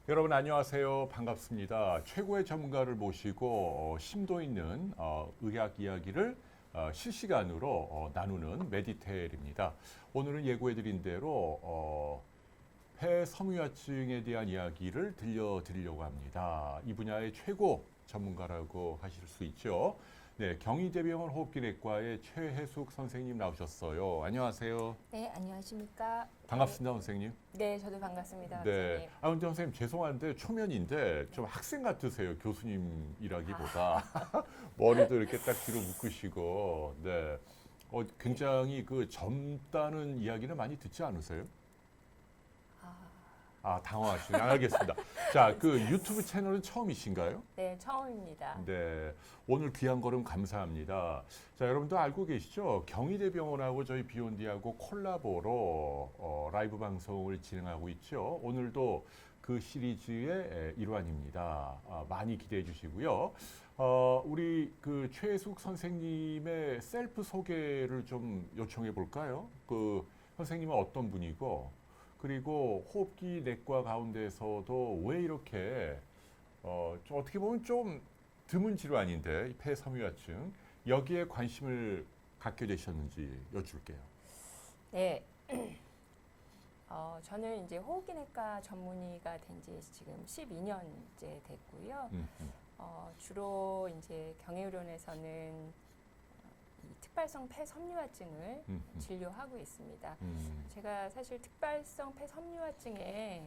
여러분 안녕하세요. 반갑습니다. 최고의 전문가를 모시고 심도 있는 의학 이야기를 실시간으로 나누는 메디텔입니다. 오늘은 예고해드린 대로 폐섬유화증에 대한 이야기를 들려드리려고 합니다. 이 분야의 최고 전문가라고 하실 수 있죠. 네, 경희대병원 호흡기내과의 최혜숙 선생님 나오셨어요. 안녕하세요. 네, 안녕하십니까. 반갑습니다, 선생님. 네, 저도 반갑습니다, 네. 선생님. 근데 선생님 죄송한데 초면인데 좀 학생 같으세요. 교수님이라기보다. 머리도 이렇게 딱 뒤로 묶으시고. 네. 굉장히 그 젊다는 이야기는 많이 듣지 않으세요? 당황하시네. 알겠습니다. 자, 그 유튜브 채널은 처음이신가요? 네, 처음입니다. 네. 오늘 귀한 걸음 감사합니다. 자, 여러분도 알고 계시죠? 경희대병원하고 저희 비욘디하고 콜라보로 라이브 방송을 진행하고 있죠. 오늘도 그 시리즈의 일환입니다. 많이 기대해 주시고요. 우리 그 최숙 선생님의 셀프 소개를 좀 요청해 볼까요? 그 선생님은 어떤 분이고, 그리고 호흡기 내과 가운데서도 왜 이렇게 좀 어떻게 보면 좀 드문 질환인데 이 폐섬유화증 여기에 관심을 갖게 되셨는지 여쭐게요. 네. 저는 이제 호흡기내과 전문의가 된 지 지금 12년째 됐고요. 주로 이제 경희의료원에서는 이 특발성 폐섬유화증을 진료하고 있습니다. 제가 사실 특발성 폐섬유화증에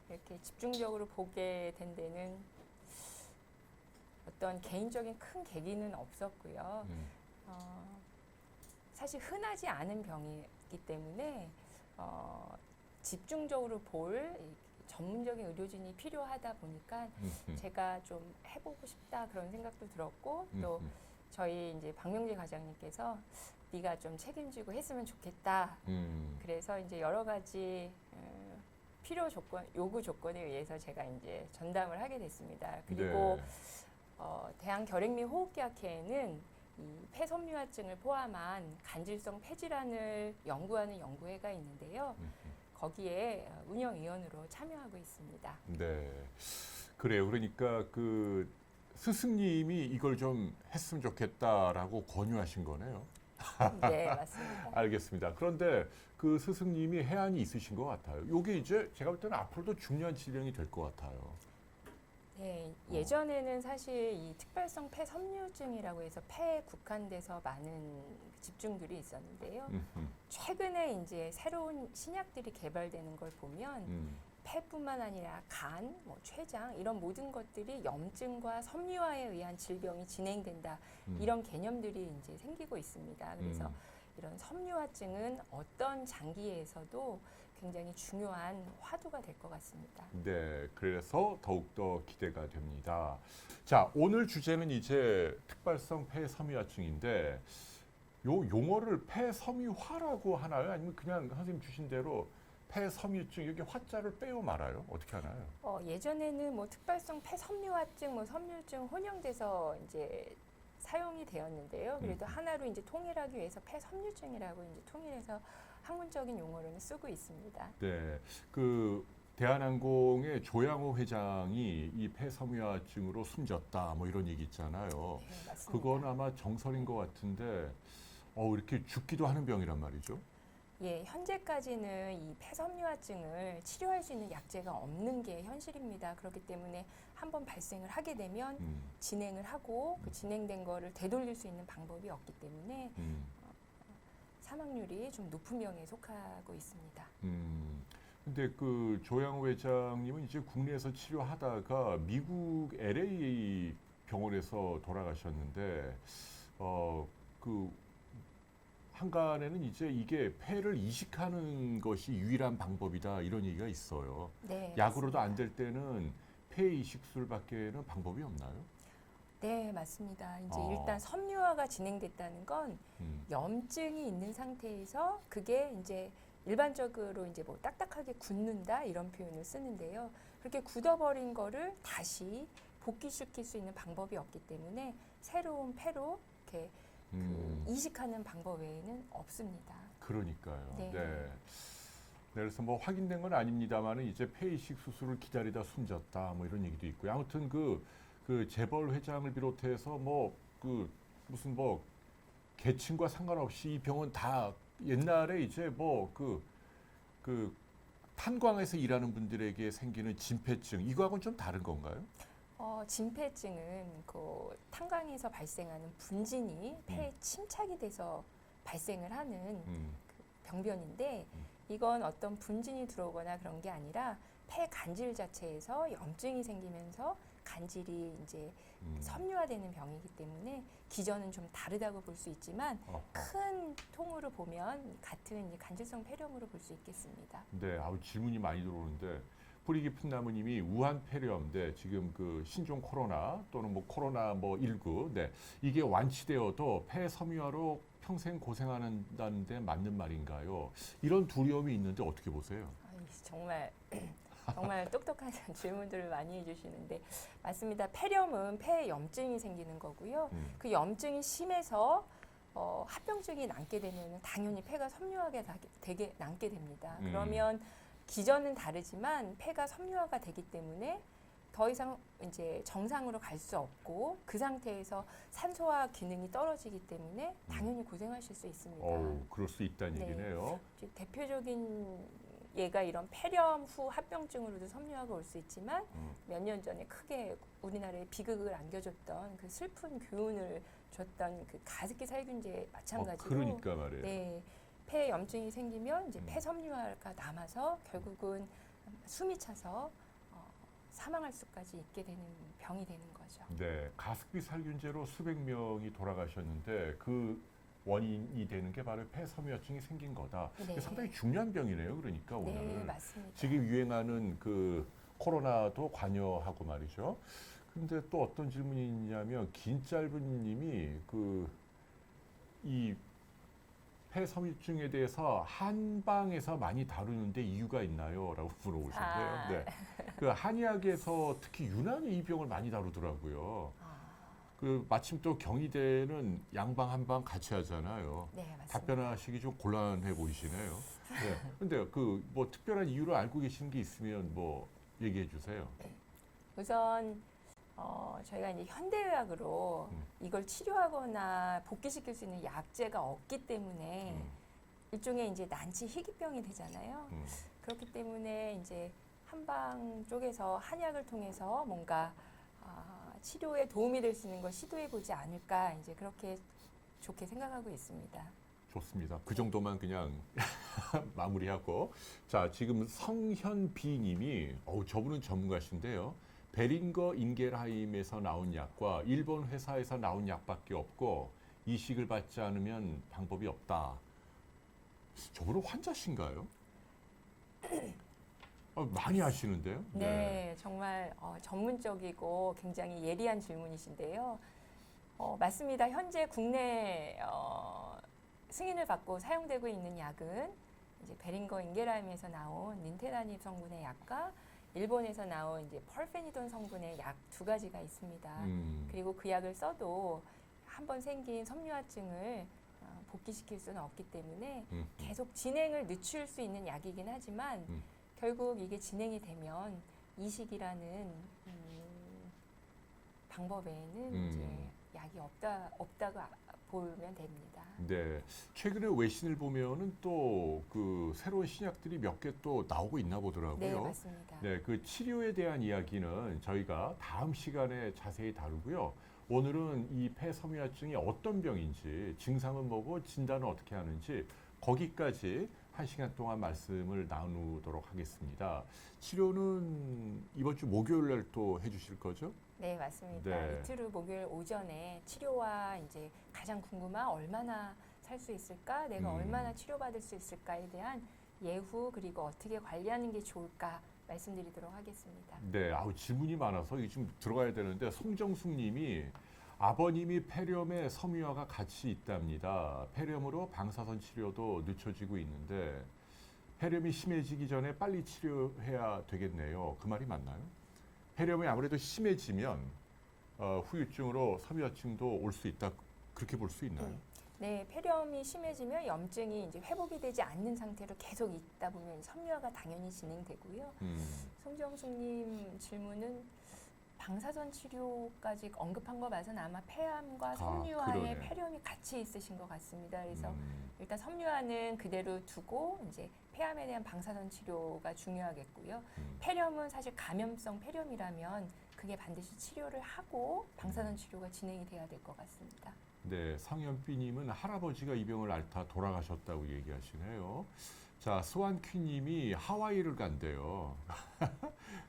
이렇게 집중적으로 보게 된 데는 어떤 개인적인 큰 계기는 없었고요. 사실 흔하지 않은 병이기 때문에 집중적으로 볼 전문적인 의료진이 필요하다 보니까 제가 좀 해보고 싶다 그런 생각도 들었고 또 저희 이제 박명재 과장님께서 네가 좀 책임지고 했으면 좋겠다. 그래서 이제 여러 가지 필요 조건, 요구 조건에 의해서 제가 이제 전담을 하게 됐습니다. 그리고 대한결핵및호흡기학회에는 이 폐섬유화증을 포함한 간질성 폐질환을 연구하는 연구회가 있는데요. 거기에 운영위원으로 참여하고 있습니다. 네, 그래요. 그러니까 그 스승님이 이걸 좀 했으면 좋겠다라고 권유하신 거네요. 네, 맞습니다. 알겠습니다. 그런데 그 스승님이 해안이 있으신 것 같아요. 이게 이제 제가 볼 때는 앞으로도 중요한 질병이 될 것 같아요. 네, 예전에는 사실 이 특발성 폐섬유증이라고 해서 폐에 국한돼서 많은 집중들이 있었는데요. 최근에 이제 새로운 신약들이 개발되는 걸 보면 폐뿐만 아니라 간, 뭐 췌장 이런 모든 것들이 염증과 섬유화에 의한 질병이 진행된다. 이런 개념들이 이제 생기고 있습니다. 그래서 이런 섬유화증은 어떤 장기에서도 굉장히 중요한 화두가 될 것 같습니다. 네, 그래서 더욱더 기대가 됩니다. 자, 오늘 주제는 이제 특발성 폐섬유화증인데 요 용어를 폐섬유화라고 하나요? 아니면 그냥 선생님 주신 대로 폐섬유증 여기 화자를 빼고 말아요? 어떻게 하나요? 예전에는 뭐 특발성 폐섬유화증, 뭐 섬유증 혼용돼서 이제 사용이 되었는데요. 그래도 하나로 이제 통일하기 위해서 폐섬유증이라고 이제 통일해서 학문적인 용어로는 쓰고 있습니다. 네, 그 대한항공의 조양호 회장이 이 폐섬유화증으로 숨졌다 뭐 이런 얘기 있잖아요. 네, 맞습니다. 그건 아마 정설인 것 같은데 이렇게 죽기도 하는 병이란 말이죠. 예, 현재까지는 이 폐섬유화증을 치료할 수 있는 약제가 없는 게 현실입니다. 그렇기 때문에 한번 발생을 하게 되면 진행을 하고 그 진행된 거를 되돌릴 수 있는 방법이 없기 때문에 사망률이 좀 높은 병에 속하고 있습니다. 근데 그 조양호 회장님은 이제 국내에서 치료하다가 미국 LA 병원에서 돌아가셨는데 그 한간에는 이제 이게 폐를 이식하는 것이 유일한 방법이다 이런 얘기가 있어요. 네, 약으로도 맞습니다. 안 될 때는 폐 이식술밖에는 방법이 없나요? 네, 맞습니다. 이제 아. 일단 섬유화가 진행됐다는 건 염증이 있는 상태에서 그게 이제 일반적으로 이제 뭐 딱딱하게 굳는다 이런 표현을 쓰는데요. 그렇게 굳어버린 거를 다시 복귀시킬 수 있는 방법이 없기 때문에 새로운 폐로 이렇게 그 이식하는 방법 외에는 없습니다. 그러니까요. 네. 네. 그래서 뭐 확인된 건 아닙니다만은 이제 폐이식 수술을 기다리다 숨졌다 뭐 이런 얘기도 있고요. 아무튼 그 재벌 회장을 비롯해서 뭐 그 무슨 뭐 계층과 상관없이 이 병은 다 옛날에 이제 뭐 그 탄광에서 일하는 분들에게 생기는 진폐증 이거하고는 좀 다른 건가요? 진폐증은 그 탄광에서 발생하는 분진이 폐에 침착이 돼서 발생을 하는 그 병변인데 이건 어떤 분진이 들어오거나 그런 게 아니라 폐 간질 자체에서 염증이 생기면서 간질이 이제 섬유화되는 병이기 때문에 기전은 좀 다르다고 볼 수 있지만 큰 통으로 보면 같은 이제 간질성 폐렴으로 볼 수 있겠습니다. 네, 아우 질문이 많이 들어오는데 뿌리 깊은 나무님이 우한 폐렴, 네, 지금 그 신종 코로나 또는 뭐 코로나 뭐 19, 네, 이게 완치되어도 폐 섬유화로 평생 고생한다는데 맞는 말인가요? 이런 두려움이 있는데 어떻게 보세요? 정말 정말 똑똑한 질문들을 많이 해주시는데 맞습니다. 폐렴은 폐에 염증이 생기는 거고요. 그 염증이 심해서 합병증이 남게 되면 당연히 폐가 섬유화가 되게 남게 됩니다. 그러면 기전은 다르지만 폐가 섬유화가 되기 때문에 더 이상 이제 정상으로 갈 수 없고 그 상태에서 산소화 기능이 떨어지기 때문에 당연히 고생하실 수 있습니다. 그럴 수 있다는 네. 얘기네요. 대표적인 얘가 이런 폐렴 후 합병증으로도 섬유화가 올 수 있지만 몇 년 전에 크게 우리나라에 비극을 안겨줬던 그 슬픈 교훈을 줬던 그 가습기 살균제 마찬가지로 그러니까 말이에요. 네, 폐 염증이 생기면 이제 폐 섬유화가 남아서 결국은 숨이 차서 사망할 수까지 있게 되는 병이 되는 거죠. 네, 가습기 살균제로 수백 명이 돌아가셨는데 그 원인이 되는 게 바로 폐섬유화증이 생긴 거다. 네. 상당히 중요한 병이네요. 그러니까 오늘 네, 맞습니다. 지금 유행하는 그 코로나도 관여하고 말이죠. 근데 또 어떤 질문이 있냐면 긴짧은님이 그 이 폐섬유증에 대해서 한방에서 많이 다루는데 이유가 있나요?라고 물어보셨는데요. 네. 그 한의학에서 특히 유난히 이 병을 많이 다루더라고요. 그 마침 또 경희대는 양방 한방 같이 하잖아요. 네, 맞습니다. 답변하시기 좀 곤란해 보이시네요. 네. 근데 그 뭐 특별한 이유를 알고 계시는 게 있으면 뭐 얘기해 주세요. 우선 저희가 이제 현대의학으로 이걸 치료하거나 복귀시킬 수 있는 약제가 없기 때문에 일종의 이제 난치 희귀병이 되잖아요. 그렇기 때문에 이제 한방 쪽에서 한약을 통해서 뭔가 치료에 도움이 될 수 있는 걸 시도해 보지 않을까 이제 그렇게 좋게 생각하고 있습니다. 좋습니다. 그 정도만 그냥 마무리하고 자 지금 성현비님이 저분은 전문가신데요. 베링거 인겔하임에서 나온 약과 일본 회사에서 나온 약밖에 없고 이식을 받지 않으면 방법이 없다. 저분은 환자신가요? 많이 아시는데요. 네, 정말 전문적이고 굉장히 예리한 질문이신데요. 맞습니다. 현재 국내 승인을 받고 사용되고 있는 약은 이제 베링거 인겔하임에서 나온 닌테다닙 성분의 약과 일본에서 나온 이제 펄페니돈 성분의 약 두 가지가 있습니다. 그리고 그 약을 써도 한번 생긴 섬유화증을 복귀시킬 수는 없기 때문에 계속 진행을 늦출 수 있는 약이긴 하지만 결국 이게 진행이 되면 이식이라는 방법에는 이제 약이 없다고 보면 됩니다. 네, 최근에 외신을 보면은 또 그 새로운 신약들이 몇 개 또 나오고 있나 보더라고요. 네, 맞습니다. 네, 그 치료에 대한 이야기는 저희가 다음 시간에 자세히 다루고요. 오늘은 이 폐섬유화증이 어떤 병인지, 증상은 뭐고 진단은 어떻게 하는지 거기까지 1시간 동안 말씀을 나누도록 하겠습니다. 치료는 이번 주 목요일 날 또 해주실 거죠? 네, 맞습니다. 네. 이틀 후 목요일 오전에 치료와 이제 가장 궁금한 얼마나 살 수 있을까, 내가 얼마나 치료받을 수 있을까에 대한 예후 그리고 어떻게 관리하는 게 좋을까 말씀드리도록 하겠습니다. 네, 질문이 많아서 이게 좀 들어가야 되는데 송정숙님이 아버님이 폐렴에 섬유화가 같이 있답니다. 폐렴으로 방사선 치료도 늦춰지고 있는데 폐렴이 심해지기 전에 빨리 치료해야 되겠네요. 그 말이 맞나요? 폐렴이 아무래도 심해지면 후유증으로 섬유화증도 올 수 있다. 그렇게 볼 수 있나요? 네, 폐렴이 심해지면 염증이 이제 회복이 되지 않는 상태로 계속 있다 보면 섬유화가 당연히 진행되고요. 송정숙님 질문은 방사선 치료까지 언급한 거 봐서는 아마 폐암과 섬유화의 그러네. 폐렴이 같이 있으신 것 같습니다. 그래서 일단 섬유화는 그대로 두고 이제 폐암에 대한 방사선 치료가 중요하겠고요. 폐렴은 사실 감염성 폐렴이라면 그게 반드시 치료를 하고 방사선 치료가 진행이 돼야 될 것 같습니다. 네, 상현비님은 할아버지가 이 병을 앓다 돌아가셨다고 얘기하시네요. 자, 스완퀴님이 하와이를 간대요.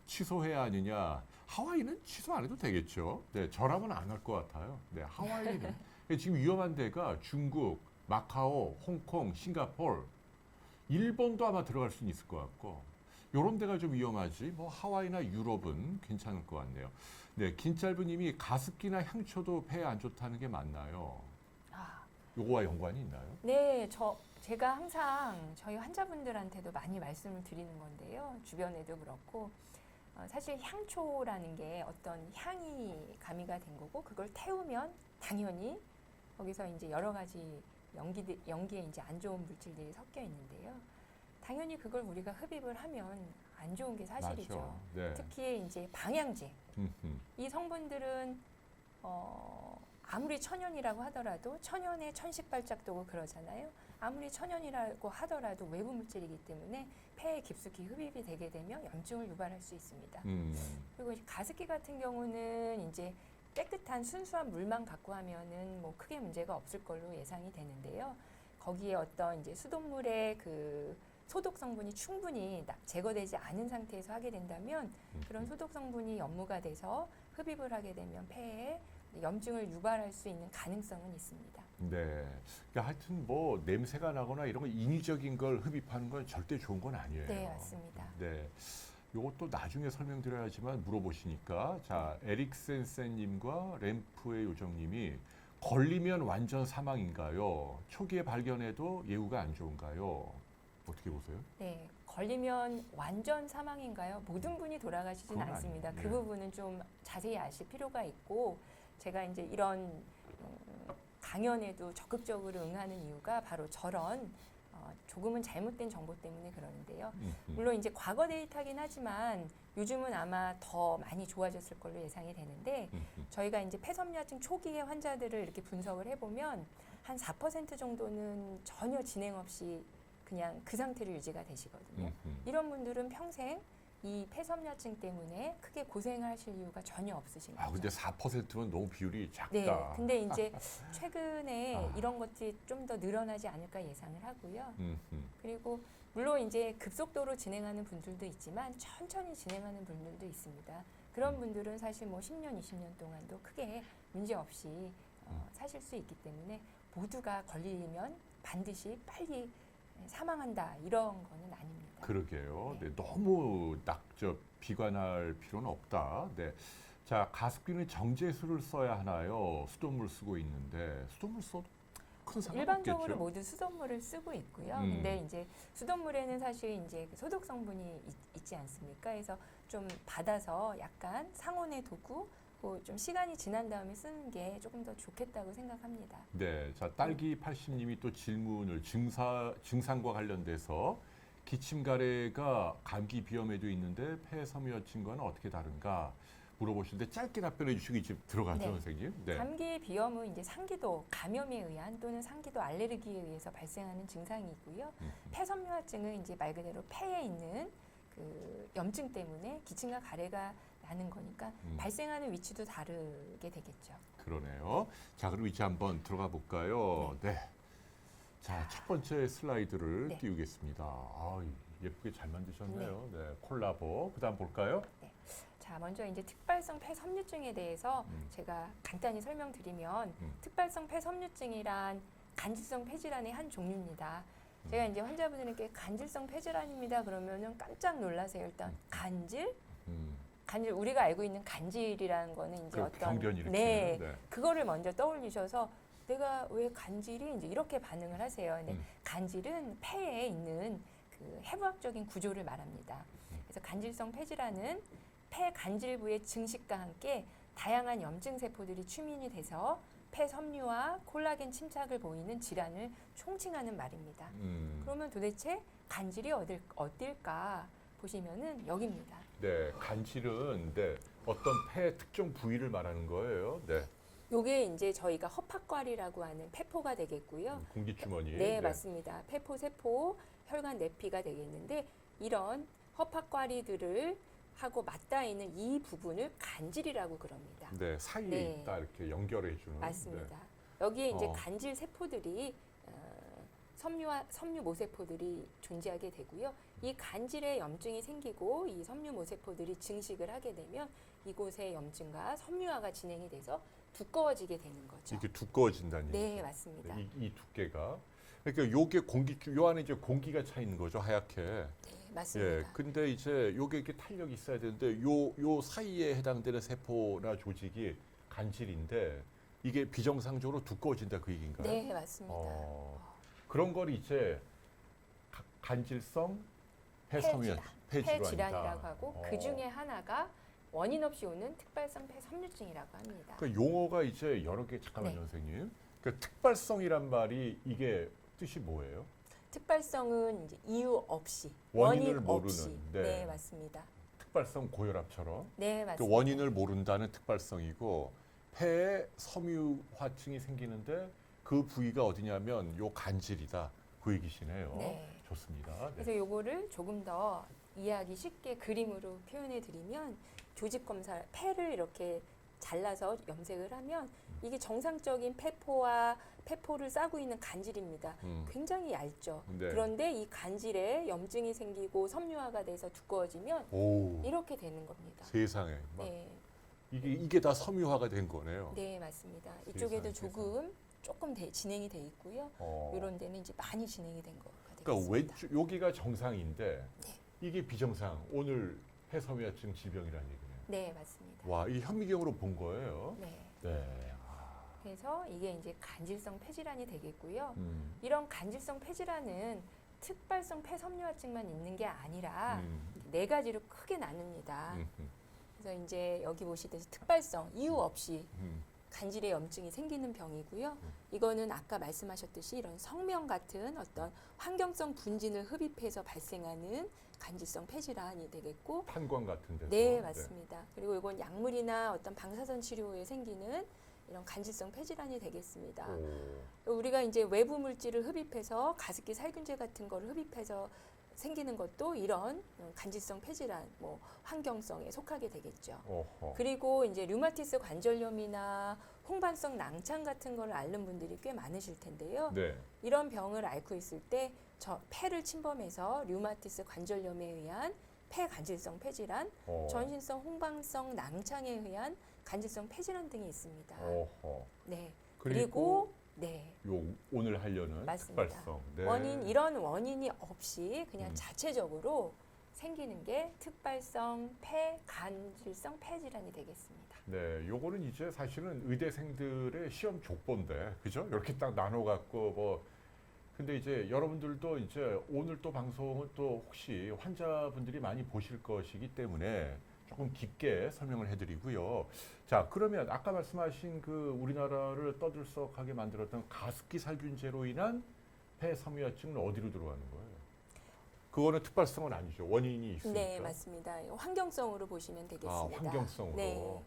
취소해야 하느냐? 하와이는 취소 안 해도 되겠죠. 네, 저라면 안 할 것 같아요. 네, 하와이는 지금 위험한 데가 중국, 마카오, 홍콩, 싱가포르, 일본도 아마 들어갈 수는 있을 것 같고, 요런 데가 좀 위험하지. 뭐 하와이나 유럽은 괜찮을 것 같네요. 네, 긴짧은님이 가습기나 향초도 폐에 안 좋다는 게 맞나요? 요거와 연관이 있나요? 네, 제가 항상 저희 환자분들한테도 많이 말씀을 드리는 건데요. 주변에도 그렇고 사실 향초라는 게 어떤 향이 가미가 된 거고 그걸 태우면 당연히 거기서 이제 여러 가지 연기에 이제 안 좋은 물질들이 섞여 있는데요. 당연히 그걸 우리가 흡입을 하면 안 좋은 게 사실이죠. 맞죠. 네. 특히 이제 방향제 이 성분들은 아무리 천연이라고 하더라도 천연에 천식발작도고 그러잖아요. 아무리 천연이라고 하더라도 외부 물질이기 때문에 폐에 깊숙이 흡입이 되게 되면 염증을 유발할 수 있습니다. 그리고 이제 가습기 같은 경우는 이제 깨끗한 순수한 물만 갖고 하면은 뭐 크게 문제가 없을 걸로 예상이 되는데요. 거기에 어떤 이제 수돗물의 그 소독 성분이 충분히 제거되지 않은 상태에서 하게 된다면 그런 소독 성분이 염무가 돼서 흡입을 하게 되면 폐에 염증을 유발할 수 있는 가능성은 있습니다. 네. 그러니까 하여튼 뭐 냄새가 나거나 이런 거 인위적인 걸 흡입하는 건 절대 좋은 건 아니에요. 네, 맞습니다. 네. 요것도 나중에 설명드려야지만 물어보시니까 자, 에릭센센님과 램프의 요정님이 걸리면 완전 사망인가요? 초기에 발견해도 예후가 안 좋은가요? 어떻게 보세요? 네, 걸리면 완전 사망인가요? 모든 분이 돌아가시진 그건 않습니다. 아니에요. 그 네. 부분은 좀 자세히 아실 필요가 있고 제가 이제 이런 강연에도 적극적으로 응하는 이유가 바로 저런 조금은 잘못된 정보 때문에 그러는데요. 물론 이제 과거 데이터긴 하지만 요즘은 아마 더 많이 좋아졌을 걸로 예상이 되는데 저희가 이제 폐섬유화증 초기의 환자들을 이렇게 분석을 해보면 한 4% 정도는 전혀 진행 없이 그냥 그 상태로 유지가 되시거든요. 이런 분들은 평생 이 폐섬유화증 때문에 크게 고생하실 이유가 전혀 없으신 거죠. 근데 4%면 너무 비율이 작다. 네, 근데 이제 최근에 이런 것들이 좀 더 늘어나지 않을까 예상을 하고요. 그리고 물론 이제 급속도로 진행하는 분들도 있지만 천천히 진행하는 분들도 있습니다. 그런 분들은 사실 뭐 10년, 20년 동안도 크게 문제 없이 사실 수 있기 때문에 모두가 걸리면 반드시 빨리 사망한다 이런 거는 아닙니다. 그러게요. 네. 네, 너무 비관할 필요는 없다. 네. 자, 가습기는 정제수를 써야 하나요? 수돗물 쓰고 있는데 수돗물 써도 큰 상관 일반적으로 없겠죠? 모두 수돗물을 쓰고 있고요. 근데 이제 수돗물에는 사실 이제 그 소독 성분이 있지 않습니까? 그래서 좀 받아서 약간 상온에 두고 좀 시간이 지난 다음에 쓰는 게 조금 더 좋겠다고 생각합니다. 네, 자 딸기 80님이 또 질문을 증상과 관련돼서 기침 가래가 감기 비염에도 있는데 폐섬유화증과는 어떻게 다른가 물어보시는데 짧게 답변해 주시고 이제 들어가죠, 네. 선생님. 네. 감기 비염은 이제 상기도 감염에 의한 또는 상기도 알레르기에 의해서 발생하는 증상이고요. 폐섬유화증은 이제 말 그대로 폐에 있는 그 염증 때문에 기침과 가래가 나는 거니까 발생하는 위치도 다르게 되겠죠. 그러네요. 자, 그럼 이제 한번 들어가 볼까요? 네. 자, 첫 번째 슬라이드를 네. 띄우겠습니다. 예쁘게 잘 만드셨네요. 네, 콜라보. 그다음 볼까요? 자, 먼저 이제 특발성 폐섬유증에 대해서 제가 간단히 설명드리면 특발성 폐섬유증이란 간질성 폐질환의 한 종류입니다. 제가 이제 환자분들께 간질성 폐질환입니다 그러면은 깜짝 놀라세요. 일단 간질 우리가 알고 있는 간질이라는 거는 이제 그 어떤 병변 일으키는. 네, 네. 그거를 먼저 떠올리셔서 내가 왜 간질이 이제 이렇게 반응을 하세요. 근데 간질은 폐에 있는 그 해부학적인 구조를 말합니다. 그래서 간질성 폐질환은 폐 간질부의 증식과 함께 다양한 염증 세포들이 충민이 돼서 폐 섬유와 콜라겐 침착을 보이는 질환을 총칭하는 말입니다. 그러면 도대체 간질이 어딜까 보시면은 여기입니다. 네, 간질은 네, 어떤 폐 특정 부위를 말하는 거예요. 네, 요게 이제 저희가 허파과리라고 하는 폐포가 되겠고요. 공기주머니. 네, 맞습니다. 폐포, 세포, 혈관 내피가 되겠는데 이런 허파과리들을 하고 맞닿아 있는 이 부분을 간질이라고 그럽니다. 네, 사이에 네. 있다 이렇게 연결해 주는. 맞습니다. 여기에 이제 어. 간질 세포들이 섬유 모세포들이 존재하게 되고요. 이 간질에 염증이 생기고 이 섬유 모세포들이 증식을 하게 되면 이곳의 염증과 섬유화가 진행이 돼서 두꺼워지게 되는 거죠. 이게 두꺼워진다는 네, 얘기죠. 맞습니다. 네, 이 두께가. 그러니까 요게 요 안에 이제 공기가 차 있는 거죠, 하얗게. 네, 예, 맞습니다. 근데 이제 요게 이렇게 탄력이 있어야 되는데 요 사이에 해당되는 세포나 조직이 간질인데 이게 비정상적으로 두꺼워진다 그 얘기인가요? 네, 맞습니다. 그런 걸 이제 간질성 폐섬유 폐질환이라고 하고 어. 그 중에 하나가 원인 없이 오는 특발성 폐섬유증이라고 합니다. 그 용어가 이제 여러 개 잠깐만요, 네. 선생님. 그 특발성이란 말이 이게 뜻이 뭐예요? 특발성은 이제 이유 없이 원인을 원인 모르는, 없이 네. 네, 맞습니다. 특발성 고혈압처럼 네, 그 맞습니다. 원인을 모른다는 특발성이고 폐에 섬유화증이 생기는데 그 부위가 어디냐면 요 간질이다 그 얘기시네요. 네. 좋습니다. 네. 그래서 요거를 조금 더 이해하기 쉽게 그림으로 표현해 드리면 조직 검사 폐를 이렇게 잘라서 염색을 하면 이게 정상적인 폐포를 싸고 있는 간질입니다. 굉장히 얇죠. 네. 그런데 이 간질에 염증이 생기고 섬유화가 돼서 두꺼워지면 오, 이렇게 되는 겁니다. 세상에 막 네, 이게 다 섬유화가 된 거네요. 네 맞습니다. 이쪽에도 세상에. 조금 진행이 돼 있고요. 어. 이런 데는 이제 많이 진행이 된 거가 그러니까 되겠습니다. 왼쪽 여기가 정상인데 네. 이게 비정상. 오늘 폐섬유화증 질병이라는 얘기네요. 네 맞습니다. 와, 이 현미경으로 본 거예요. 네. 네. 그래서 이게 이제 간질성 폐질환이 되겠고요. 음, 이런 간질성 폐질환은 특발성 폐섬유화증만 있는 게 아니라 음, 네 가지로 크게 나눕니다. 음, 그래서 이제 여기 보시듯이 특발성 이유 없이 음. 간질의 염증이 생기는 병이고요. 이거는 아까 말씀하셨듯이 이런 성명 같은 어떤 환경성 분진을 흡입해서 발생하는 간질성 폐질환이 되겠고, 탄광 같은 데서. 네 맞습니다. 그리고 이건 약물이나 어떤 방사선 치료에 생기는 이런 간질성 폐질환이 되겠습니다. 오. 우리가 이제 외부 물질을 흡입해서 가습기 살균제 같은 거를 흡입해서 생기는 것도 이런 간질성 폐질환, 뭐 환경성에 속하게 되겠죠. 어허. 그리고 이제 류마티스 관절염이나 홍반성 낭창 같은 걸 앓는 분들이 꽤 많으실 텐데요. 네. 이런 병을 앓고 있을 때 폐를 침범해서 류마티스 관절염에 의한 폐 간질성 폐질환, 어. 전신성 홍반성 낭창에 의한 간질성 폐질환 등이 있습니다. 어허. 네. 그리고 네. 요 오늘 하려는 맞습니다. 특발성. 네. 이런 원인이 없이 그냥 음. 자체적으로 생기는 게 특발성 폐 간질성 폐질환이 되겠습니다. 네, 요거는 이제 사실은 의대생들의 시험 족보인데, 그죠? 이렇게 딱 나눠갖고 뭐. 근데 이제 여러분들도 이제 오늘 또 방송은 또 혹시 환자분들이 많이 보실 것이기 때문에 조금 깊게 설명을 해드리고요. 자, 그러면 아까 말씀하신 그 우리나라를 떠들썩하게 만들었던 가습기 살균제로 인한 폐섬유화증은 어디로 들어가는 거예요? 그거는 특발성은 아니죠. 원인이 있으니까. 네, 맞습니다. 환경성으로 보시면 되겠습니다. 환경성으로. 네.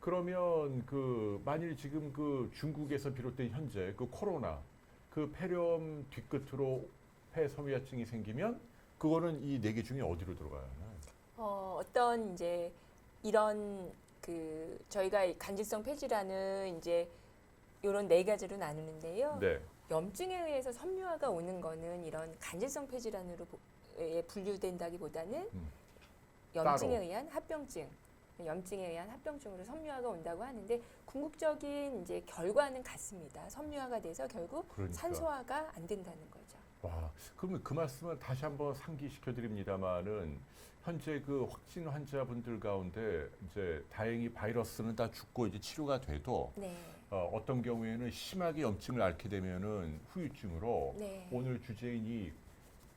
그러면 그 만일 지금 그 중국에서 비롯된 현재 그 코로나 그 폐렴 뒤끝으로 폐섬유화증이 생기면 그거는 이 네 개 중에 어디로 들어가야 하나요? 어떤 이제 이런 그 저희가 이 간질성 폐질환은 이제 이런 네 가지로 나누는데요. 네. 염증에 의해서 섬유화가 오는 거는 이런 간질성 폐질환으로 분류된다기보다는 염증에 따로. 의한 합병증, 염증에 의한 합병증으로 섬유화가 온다고 하는데 궁극적인 이제 결과는 같습니다. 섬유화가 돼서 결국 그러니까. 산소화가 안 된다는 거죠. 와, 그러면 그 말씀을 다시 한번 상기시켜 드립니다만은 현재 그 확진 환자분들 가운데 이제 다행히 바이러스는 다 죽고 이제 치료가 돼도 네. 어떤 경우에는 심하게 염증을 앓게 되면은 후유증으로 네. 오늘 주제인 이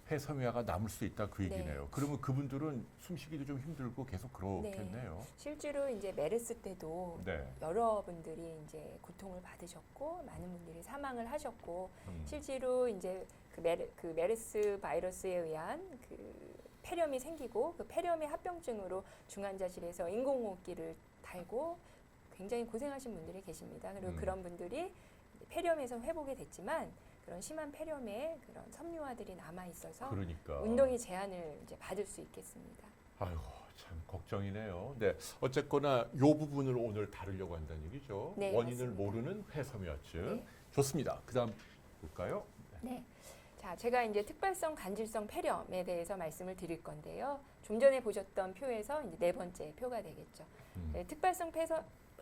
폐섬유화가 남을 수 있다 그 네. 얘기네요. 그러면 그분들은 숨쉬기도 좀 힘들고 계속 그렇겠네요. 실제로 이제 메르스 때도 네. 여러분들이 이제 고통을 받으셨고 많은 분들이 사망을 하셨고 음. 실제로 이제 그 메르스 바이러스에 의한 그 폐렴이 생기고 그 폐렴의 합병증으로 중환자실에서 인공호흡기를 달고 굉장히 고생하신 분들이 계십니다. 그리고 그런 분들이 폐렴에서 회복이 됐지만 그런 심한 폐렴에 그런 섬유화들이 남아 있어서 그러니까. 운동의 제한을 이제 받을 수 있겠습니다. 아이고 참 걱정이네요. 네, 어쨌거나 이 부분을 오늘 다루려고 한다는 얘기죠. 네, 원인을 맞습니다. 모르는 폐섬유화증. 네. 좋습니다. 그다음 볼까요? 네. 자, 제가 이제 특발성 간질성 폐렴에 대해서 말씀을 드릴 건데요. 좀 전에 보셨던 표에서 이제 네 번째 표가 되겠죠. 네, 특발성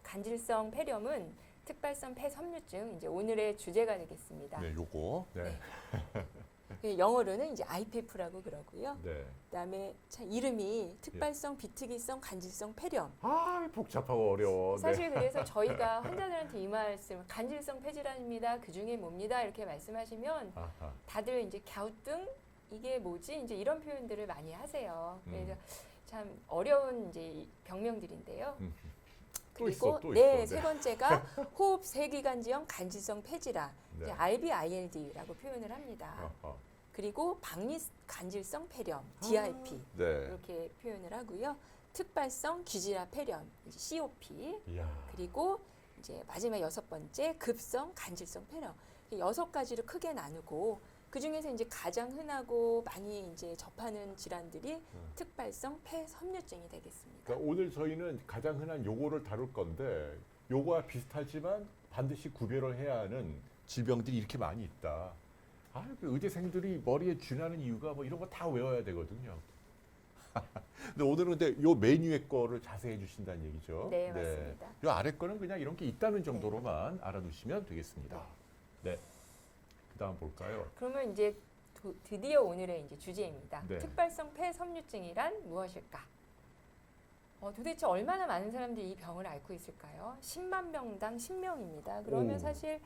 간질성 폐렴은 특발성 폐섬유증 이제 오늘의 주제가 되겠습니다. 네, 요거. 네. 네. 영어로는 이제 IPF라고 그러고요. 네. 그다음에 참 이름이 특발성 비특이성 간질성 폐렴. 아, 복잡하고 어려워. 네. 사실 그래서 저희가 환자들한테 이 말씀 간질성 폐질환입니다. 그 중에 뭡니다. 이렇게 말씀하시면 아하. 다들 이제 갸우뚱 이게 뭐지 이제 이런 표현들을 많이 하세요. 그래서 참 어려운 이제 병명들인데요. 또 있어, 또 네, 있어. 세 번째가 호흡 세기관지형 간질성 폐질환, 네. RBILD라고 표현을 합니다. 아하. 그리고 박리 간질성 폐렴, DRP 네. 이렇게 표현을 하고요. 특발성 귀질화 폐렴, 이제 COP. 이야. 그리고 이제 마지막 여섯 번째 급성 간질성 폐렴. 6가지를 크게 나누고 그 중에서 이제 가장 흔하고 많이 이제 접하는 질환들이 특발성 폐섬유증이 되겠습니다. 그러니까 오늘 저희는 가장 흔한 요거를 다룰 건데 요거와 비슷하지만 반드시 구별을 해야 하는 질병들이 이렇게 많이 있다. 아, 그 의대생들이 머리에 쥐나는 이유가 뭐 이런 거 다 외워야 되거든요. 근데 오늘은 근데 요 메뉴의 거를 자세히 해주신다는 얘기죠. 네, 맞습니다. 요 아래 거는 그냥 이런 게 있다는 정도로만 알아두시면 되겠습니다. 네. 그다음 볼까요? 그러면 이제 드디어 오늘의 이제 주제입니다. 네. 특발성 폐섬유증이란 무엇일까? 도대체 얼마나 많은 사람들이 이 병을 앓고 있을까요? 10만 명당 10명입니다. 그러면 오. 사실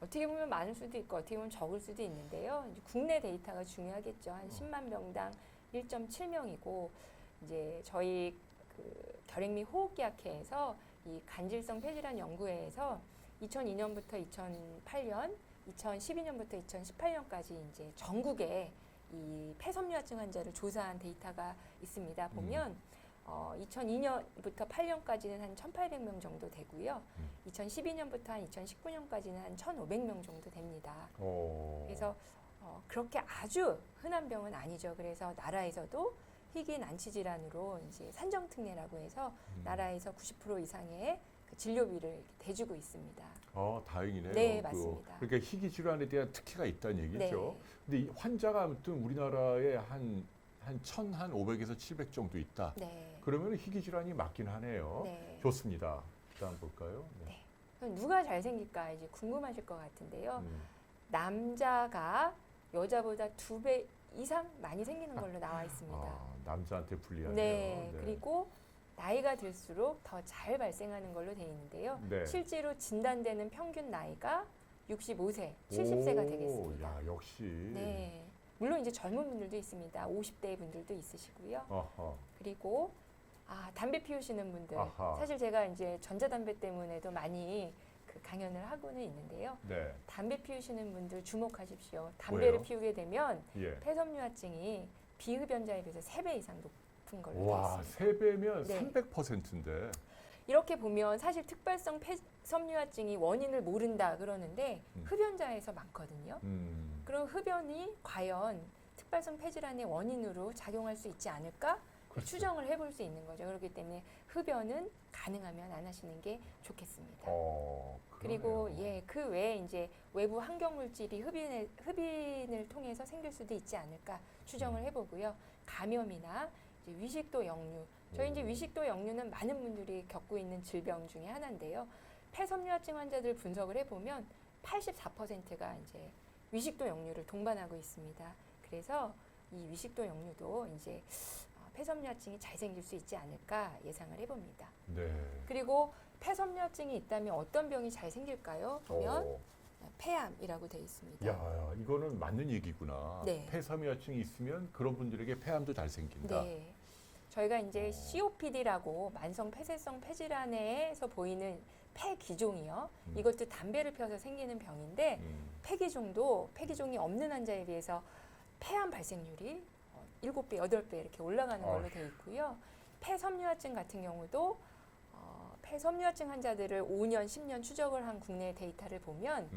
어떻게 보면 많을 수도 있고 어떻게 보면 적을 수도 있는데요. 이제 국내 데이터가 중요하겠죠. 한 10만 명당 1.7명이고 이제 저희 그 결핵 및 호흡기학회에서 이 간질성 폐질환 연구회에서 2002년부터 2008년, 2012년부터 2018년까지 이제 전국에 이 폐섬유화증 환자를 조사한 데이터가 있습니다. 보면 2002년부터 8년까지는 한 1,800명 정도 되고요. 2012년부터 한 2019년까지는 한 1,500명 정도 됩니다. 그래서 그렇게 아주 흔한 병은 아니죠. 그래서 나라에서도 희귀 난치 질환으로 이제 산정특례라고 해서 나라에서 90% 이상의 그 진료비를 이렇게 대주고 있습니다. 다행이네요. 네, 맞습니다. 그러니까 희귀 질환에 대한 특혜가 있다는 얘기죠. 네. 근데 이 환자가 아무튼 우리나라에 한 1,500에서 700 정도 있다. 네. 그러면 희귀 질환이 맞긴 하네요. 네. 좋습니다. 다음 볼까요? 네. 그럼 누가 잘생길까 이제 궁금하실 것 같은데요. 음. 남자가 여자보다 2배 이상 많이 생기는 걸로 나와 있습니다. 남자한테 불리하네요. 네. 그리고 나이가 들수록 더 잘 발생하는 걸로 되어 있는데요. 네. 실제로 진단되는 평균 나이가 65세, 70세가 되겠습니다. 야, 역시. 네. 물론 이제 젊은 분들도 있습니다. 50대 분들도 있으시고요. 아하. 그리고 담배 피우시는 분들. 아하. 사실 제가 이제 전자담배 때문에도 많이 그 강연을 하고는 있는데요. 네. 담배 피우시는 분들 주목하십시오. 담배를 왜요? 피우게 되면 예. 폐섬유화증이 비흡연자에 비해서 3배 이상 높은 걸로 되어 와, 있습니다. 3배면 네. 300%인데. 이렇게 보면 사실 특발성 폐섬유화증이 원인을 모른다 그러는데 흡연자에서 많거든요. 그럼 흡연이 과연 특발성 폐질환의 원인으로 작용할 수 있지 않을까? 그렇죠. 추정을 해볼 수 있는 거죠. 그렇기 때문에 흡연은 가능하면 안 하시는 게 좋겠습니다. 그리고 그러네요. 그 외에 이제 외부 환경 물질이 흡인을 통해서 생길 수도 있지 않을까 추정을 해보고요. 감염이나 이제 위식도 역류. 저희 이제 위식도 역류는 많은 분들이 겪고 있는 질병 중에 하나인데요. 폐섬유화증 환자들 분석을 해보면 84%가 이제 위식도 역류를 동반하고 있습니다. 그래서 이 위식도 역류도 이제 폐섬유화증이 잘 생길 수 있지 않을까 예상을 해봅니다. 네. 그리고 폐섬유화증이 있다면 어떤 병이 잘 생길까요? 보면 폐암이라고 되어 있습니다. 야, 이거는 맞는 얘기구나. 네. 폐섬유화증이 있으면 그런 분들에게 폐암도 잘 생긴다. 네. 저희가 이제 COPD라고 만성 폐쇄성 폐질환에서 보이는 폐기종이요. 이것도 담배를 피워서 생기는 병인데 폐기종이 없는 환자에 비해서 폐암 발생률이 7배, 8배 이렇게 올라가는 걸로 되어 있고요. 폐섬유화증 같은 경우도 폐섬유화증 환자들을 5년, 10년 추적을 한 국내 데이터를 보면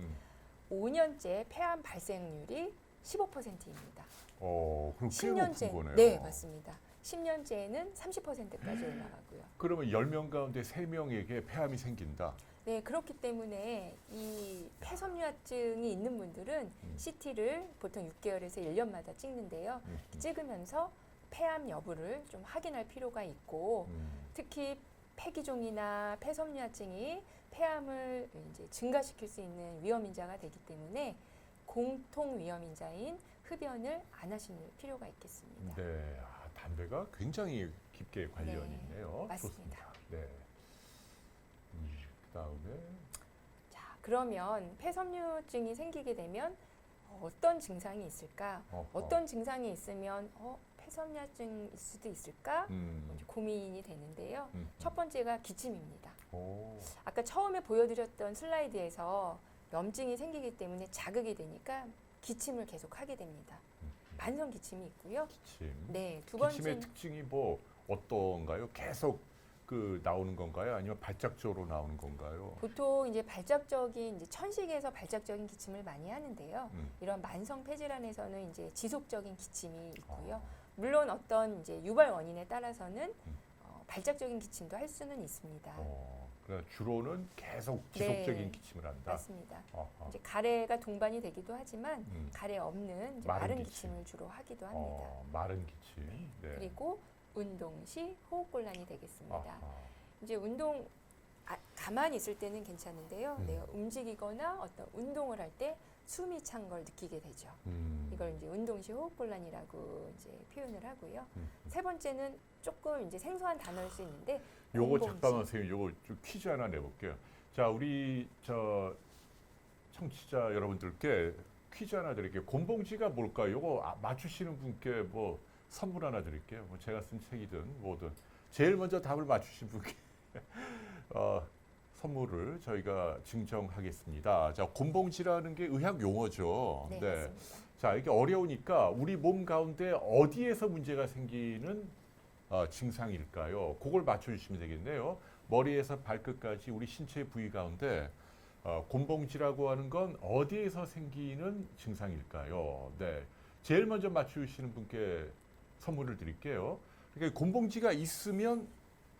5년째 폐암 발생률이 15%입니다. 그럼 꽤 10년째, 높은 거네요. 네, 맞습니다. 10년째에는 30%까지 올라가고요. 그러면 10명 가운데 3명에게 폐암이 생긴다. 네, 그렇기 때문에 이 폐섬유화증이 있는 분들은 CT를 보통 6개월에서 1년마다 찍는데요. 찍으면서 폐암 여부를 좀 확인할 필요가 있고 특히 폐기종이나 폐섬유화증이 폐암을 이제 증가시킬 수 있는 위험인자가 되기 때문에 공통 위험인자인 흡연을 안 하실 필요가 있겠습니다. 네, 담배가 굉장히 깊게 관련이 네, 있네요. 맞습니다. 좋습니다. 네. 그다음에 자, 그러면 폐섬유증이 생기게 되면 어떤 증상이 있을까? 어떤 증상이 있으면 폐섬유증일 수도 있을까? 이제 고민이 되는데요. 첫 번째가 기침입니다. 아까 처음에 보여드렸던 슬라이드에서 염증이 생기기 때문에 자극이 되니까 기침을 계속 하게 됩니다. 만성 기침이 있고요. 기침. 네, 두 기침의 번째는 특징이 뭐 어떤가요? 계속 나오는 건가요? 아니면 발작적으로 나오는 건가요? 보통 이제 발작적인 이제 천식에서 발작적인 기침을 많이 하는데요. 이런 만성 폐질환에서는 이제 지속적인 기침이 있고요. 물론 어떤 이제 유발 원인에 따라서는 발작적인 기침도 할 수는 있습니다. 그러니까 주로는 계속 지속적인 네, 기침을 한다. 맞습니다. 이제 가래가 동반이 되기도 하지만 가래 없는 이제 마른 마른 기침. 기침을 주로 하기도 합니다. 마른 기침. 네. 그리고 운동 시 호흡곤란이 되겠습니다. 아하. 이제 운동 가만히 있을 때는 괜찮은데요. 내가 움직이거나 어떤 운동을 할 때 숨이 찬 걸 느끼게 되죠. 이걸 이제 운동 시 호흡곤란이라고 이제 표현을 하고요. 세 번째는 조금 이제 생소한 단어일 수 있는데 요거 공공지. 잠깐만 선생님, 요거 좀 퀴즈 하나 내볼게요. 자, 우리 청취자 여러분들께 퀴즈 하나 드릴게요. 곤봉지가 뭘까요? 요거 맞추시는 분께 뭐 선물 하나 드릴게요. 뭐 제가 쓴 책이든 뭐든 제일 먼저 답을 맞추신 분께 선물을 저희가 증정하겠습니다. 자, 곤봉지라는 게 의학 용어죠. 네, 맞습니다. 자, 이게 어려우니까 우리 몸 가운데 어디에서 문제가 생기는 증상일까요? 그걸 맞춰주시면 되겠네요. 머리에서 발끝까지 우리 신체 부위 가운데 곤봉지라고 하는 건 어디에서 생기는 증상일까요? 네, 제일 먼저 맞추시는 분께 선물을 드릴게요. 그러니까 곤봉지가 있으면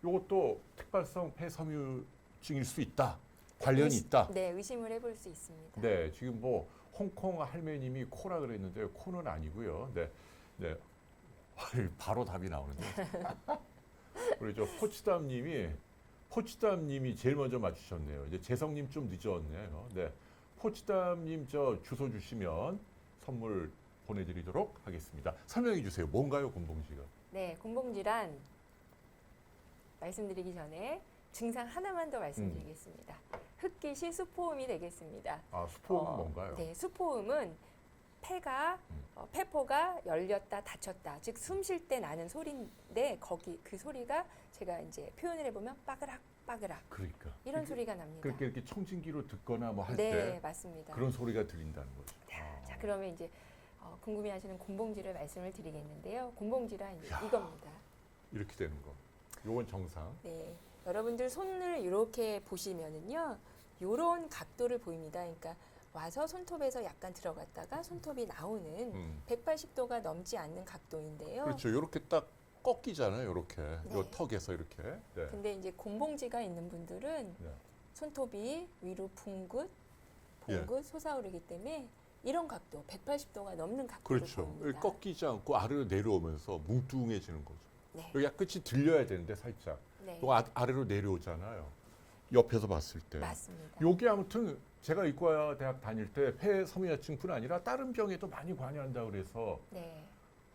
이것도 특발성 폐섬유증일 수 있다. 관련이 있다. 네, 의심을 해볼 수 있습니다. 네, 지금 뭐 홍콩 할매님이 코라 그랬는데 코는 아니고요. 네, 네, 바로 답이 나오는데. 우리 저 포치담님이 제일 먼저 맞추셨네요. 이제 재성님 좀 늦었네요. 네, 포치담님 저 주소 주시면 선물 보내드리도록 하겠습니다. 설명해 주세요. 뭔가요, 곤봉지가? 네, 곤봉질환 말씀드리기 전에 증상 하나만 더 말씀드리겠습니다. 흡기 시 수포음이 되겠습니다. 수포음은 뭔가요? 네, 수포음은 폐포가 열렸다 닫혔다, 즉 숨 쉴 때 나는 소리인데 거기 그 소리가 제가 이제 표현을 해보면 빠그락 빠그락 그러니까 이런 소리가 납니다. 그렇게 이렇게 청진기로 듣거나 뭐 할 네, 때 맞습니다. 그런 소리가 들린다는 거죠. 자, 그러면 이제 궁금해하시는 곤봉지를 말씀을 드리겠는데요. 곤봉지란 이제 야. 이겁니다. 이렇게 되는 거. 요건 정상. 네, 여러분들 손을 이렇게 보시면은요, 요런 각도를 보입니다. 그러니까 와서 손톱에서 약간 들어갔다가 손톱이 나오는 180도가 넘지 않는 각도인데요. 그렇죠. 요렇게 딱 꺾이잖아요. 요렇게. 네. 요 턱에서 이렇게. 네. 근데 이제 곤봉지가 있는 분들은 네. 손톱이 위로 붕긋 솟아오르기 때문에 이런 각도, 180도가 넘는 각도를 그렇죠. 보입니다. 꺾이지 않고 아래로 내려오면서 뭉뚱해지는 거죠. 네. 여기 끝이 들려야 되는데 살짝. 네, 요 아래로 내려오잖아요. 옆에서 봤을 때. 맞습니다. 요게 아무튼 제가 이과 대학 다닐 때 폐섬유화증뿐 아니라 다른 병에도 많이 관여한다 그래서 네,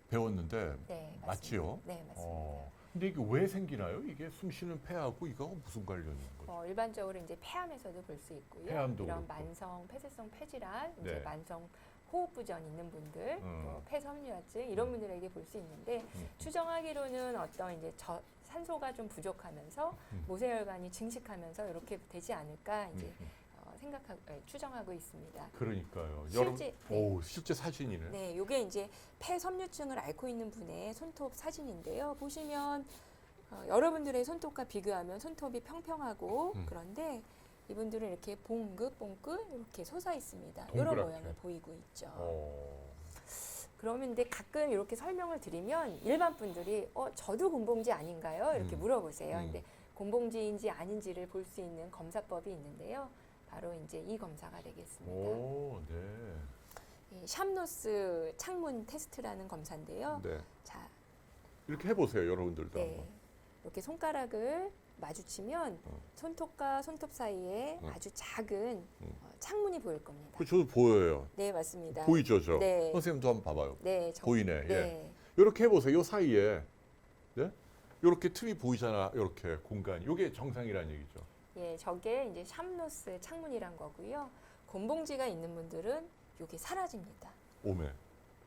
배웠는데 네, 맞습니다. 맞지요? 네, 맞습니다. 근데 이게 왜 생기나요? 이게 숨쉬는 폐하고 이거 무슨 관련이 있는 거죠? 일반적으로 이제 폐암에서도 볼 수 있고요. 폐암도 이런 그렇고. 만성 폐쇄성 폐질환, 이제 네. 만성 호흡부전 있는 분들, 또 폐섬유화증 이런 분들에게 볼 수 있는데 추정하기로는 어떤 이제 산소가 좀 부족하면서 모세혈관이 증식하면서 이렇게 되지 않을까 이제 추정하고 있습니다. 그러니까요. 실제 실제 사진이네. 네, 이게 이제 폐섬유증을 앓고 있는 분의 손톱 사진인데요. 보시면 여러분들의 손톱과 비교하면 손톱이 평평하고 그런데 이분들은 이렇게 봉긋 이렇게 솟아 있습니다. 이런 동그랗게. 모양을 보이고 있죠. 어. 그러면 근데 가끔 이렇게 설명을 드리면 일반 분들이 저도 곰봉지 아닌가요? 이렇게 물어보세요. 근데 곰봉지인지 아닌지를 볼 수 있는 검사법이 있는데요. 바로 이제 이 검사가 되겠습니다. 오, 네. 이 샴노스 창문 테스트라는 검사인데요. 네. 자, 이렇게 해보세요, 여러분들도 네. 한번. 이렇게 손가락을 마주치면 손톱과 손톱 사이에 아주 작은 창문이 보일 겁니다. 그 저도 보여요. 네, 맞습니다. 보이죠, 저? 네. 선생님도 한번 봐봐요. 네, 보이네. 네. 예. 이렇게 해보세요. 요 사이에, 네? 이렇게 틈이 보이잖아. 이렇게 공간이. 이게 정상이라는 얘기죠. 예, 저게 이제 샴노스 창문이란 거고요. 곰봉지가 있는 분들은 이게 사라집니다. 오메.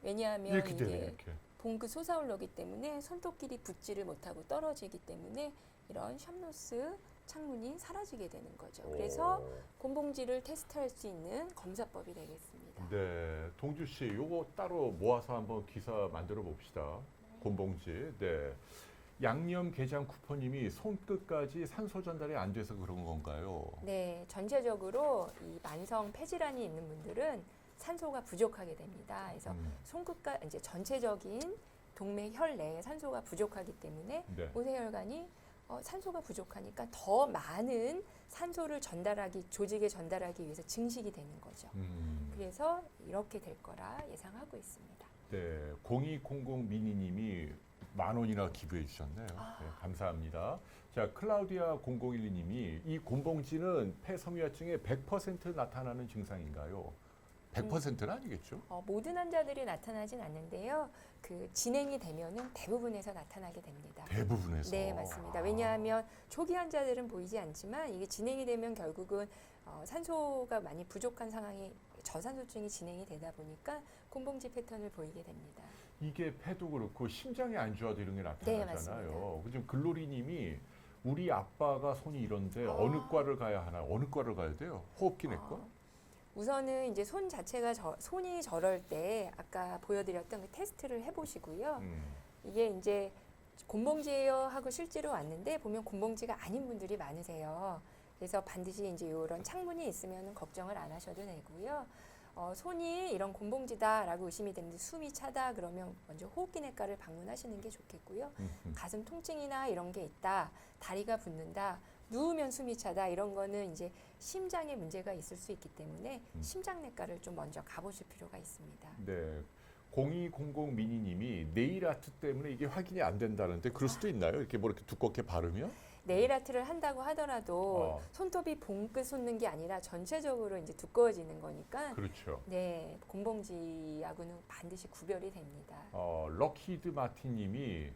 왜냐하면 이렇게 되네, 이게 이렇게. 봉긋 솟아올르기 때문에 손톱끼리 붙지를 못하고 떨어지기 때문에 이런 샴노스 창문이 사라지게 되는 거죠. 그래서 곰봉지를 테스트할 수 있는 검사법이 되겠습니다. 네, 동주 씨, 요거 따로 모아서 한번 기사 만들어 봅시다. 곰봉지. 네. 양념 게장 쿠퍼님이 손끝까지 산소 전달이 안 돼서 그런 건가요? 네, 전체적으로 이 만성 폐질환이 있는 분들은 산소가 부족하게 됩니다. 그래서 손끝과 이제 전체적인 동맥혈 내에 산소가 부족하기 때문에 네. 모세혈관이 산소가 부족하니까 더 많은 산소를 조직에 전달하기 위해서 증식이 되는 거죠. 그래서 이렇게 될 거라 예상하고 있습니다. 네, 0200 미니님이 10,000원이나 기부해 주셨네요. 네, 감사합니다. 자, 클라우디아 001님이 이 곰봉지는 폐섬유화증의 100% 나타나는 증상인가요? 100%는 아니겠죠? 모든 환자들이 나타나진 않는데요. 그 진행이 되면은 대부분에서 나타나게 됩니다. 대부분에서. 네, 맞습니다. 왜냐하면 초기 환자들은 보이지 않지만 이게 진행이 되면 결국은 산소가 많이 부족한 상황이 저산소증이 진행이 되다 보니까 곰봉지 패턴을 보이게 됩니다. 이게 폐도 그렇고 심장이 안 좋아도 이런 게 네, 나타나잖아요. 지금 글로리님이 우리 아빠가 손이 이런데 어느 과를 가야 하나? 어느 과를 가야 돼요? 호흡기 내과? 우선은 이제 손 자체가 손이 저럴 때 아까 보여드렸던 그 테스트를 해보시고요. 이게 이제 곰봉지예요 하고 실제로 왔는데 보면 곰봉지가 아닌 분들이 많으세요. 그래서 반드시 이제 이런 창문이 있으면 걱정을 안 하셔도 되고요. 손이 이런 곰봉지다라고 의심이 되는데 숨이 차다 그러면 먼저 호흡기내과를 방문하시는 게 좋겠고요. 가슴 통증이나 이런 게 있다, 다리가 붓는다, 누우면 숨이 차다 이런 거는 이제 심장에 문제가 있을 수 있기 때문에 심장내과를 좀 먼저 가보실 필요가 있습니다. 네. 0200 미니님이 네일 아트 때문에 이게 확인이 안 된다는데 그럴 수도 있나요? 이렇게 뭐 이렇게 두껍게 바르면? 네일 아트를 한다고 하더라도 손톱이 봉긋 솟는 게 아니라 전체적으로 이제 두꺼워지는 거니까 그렇죠. 네, 곰봉지하고는 반드시 구별이 됩니다. 럭히드 마틴님이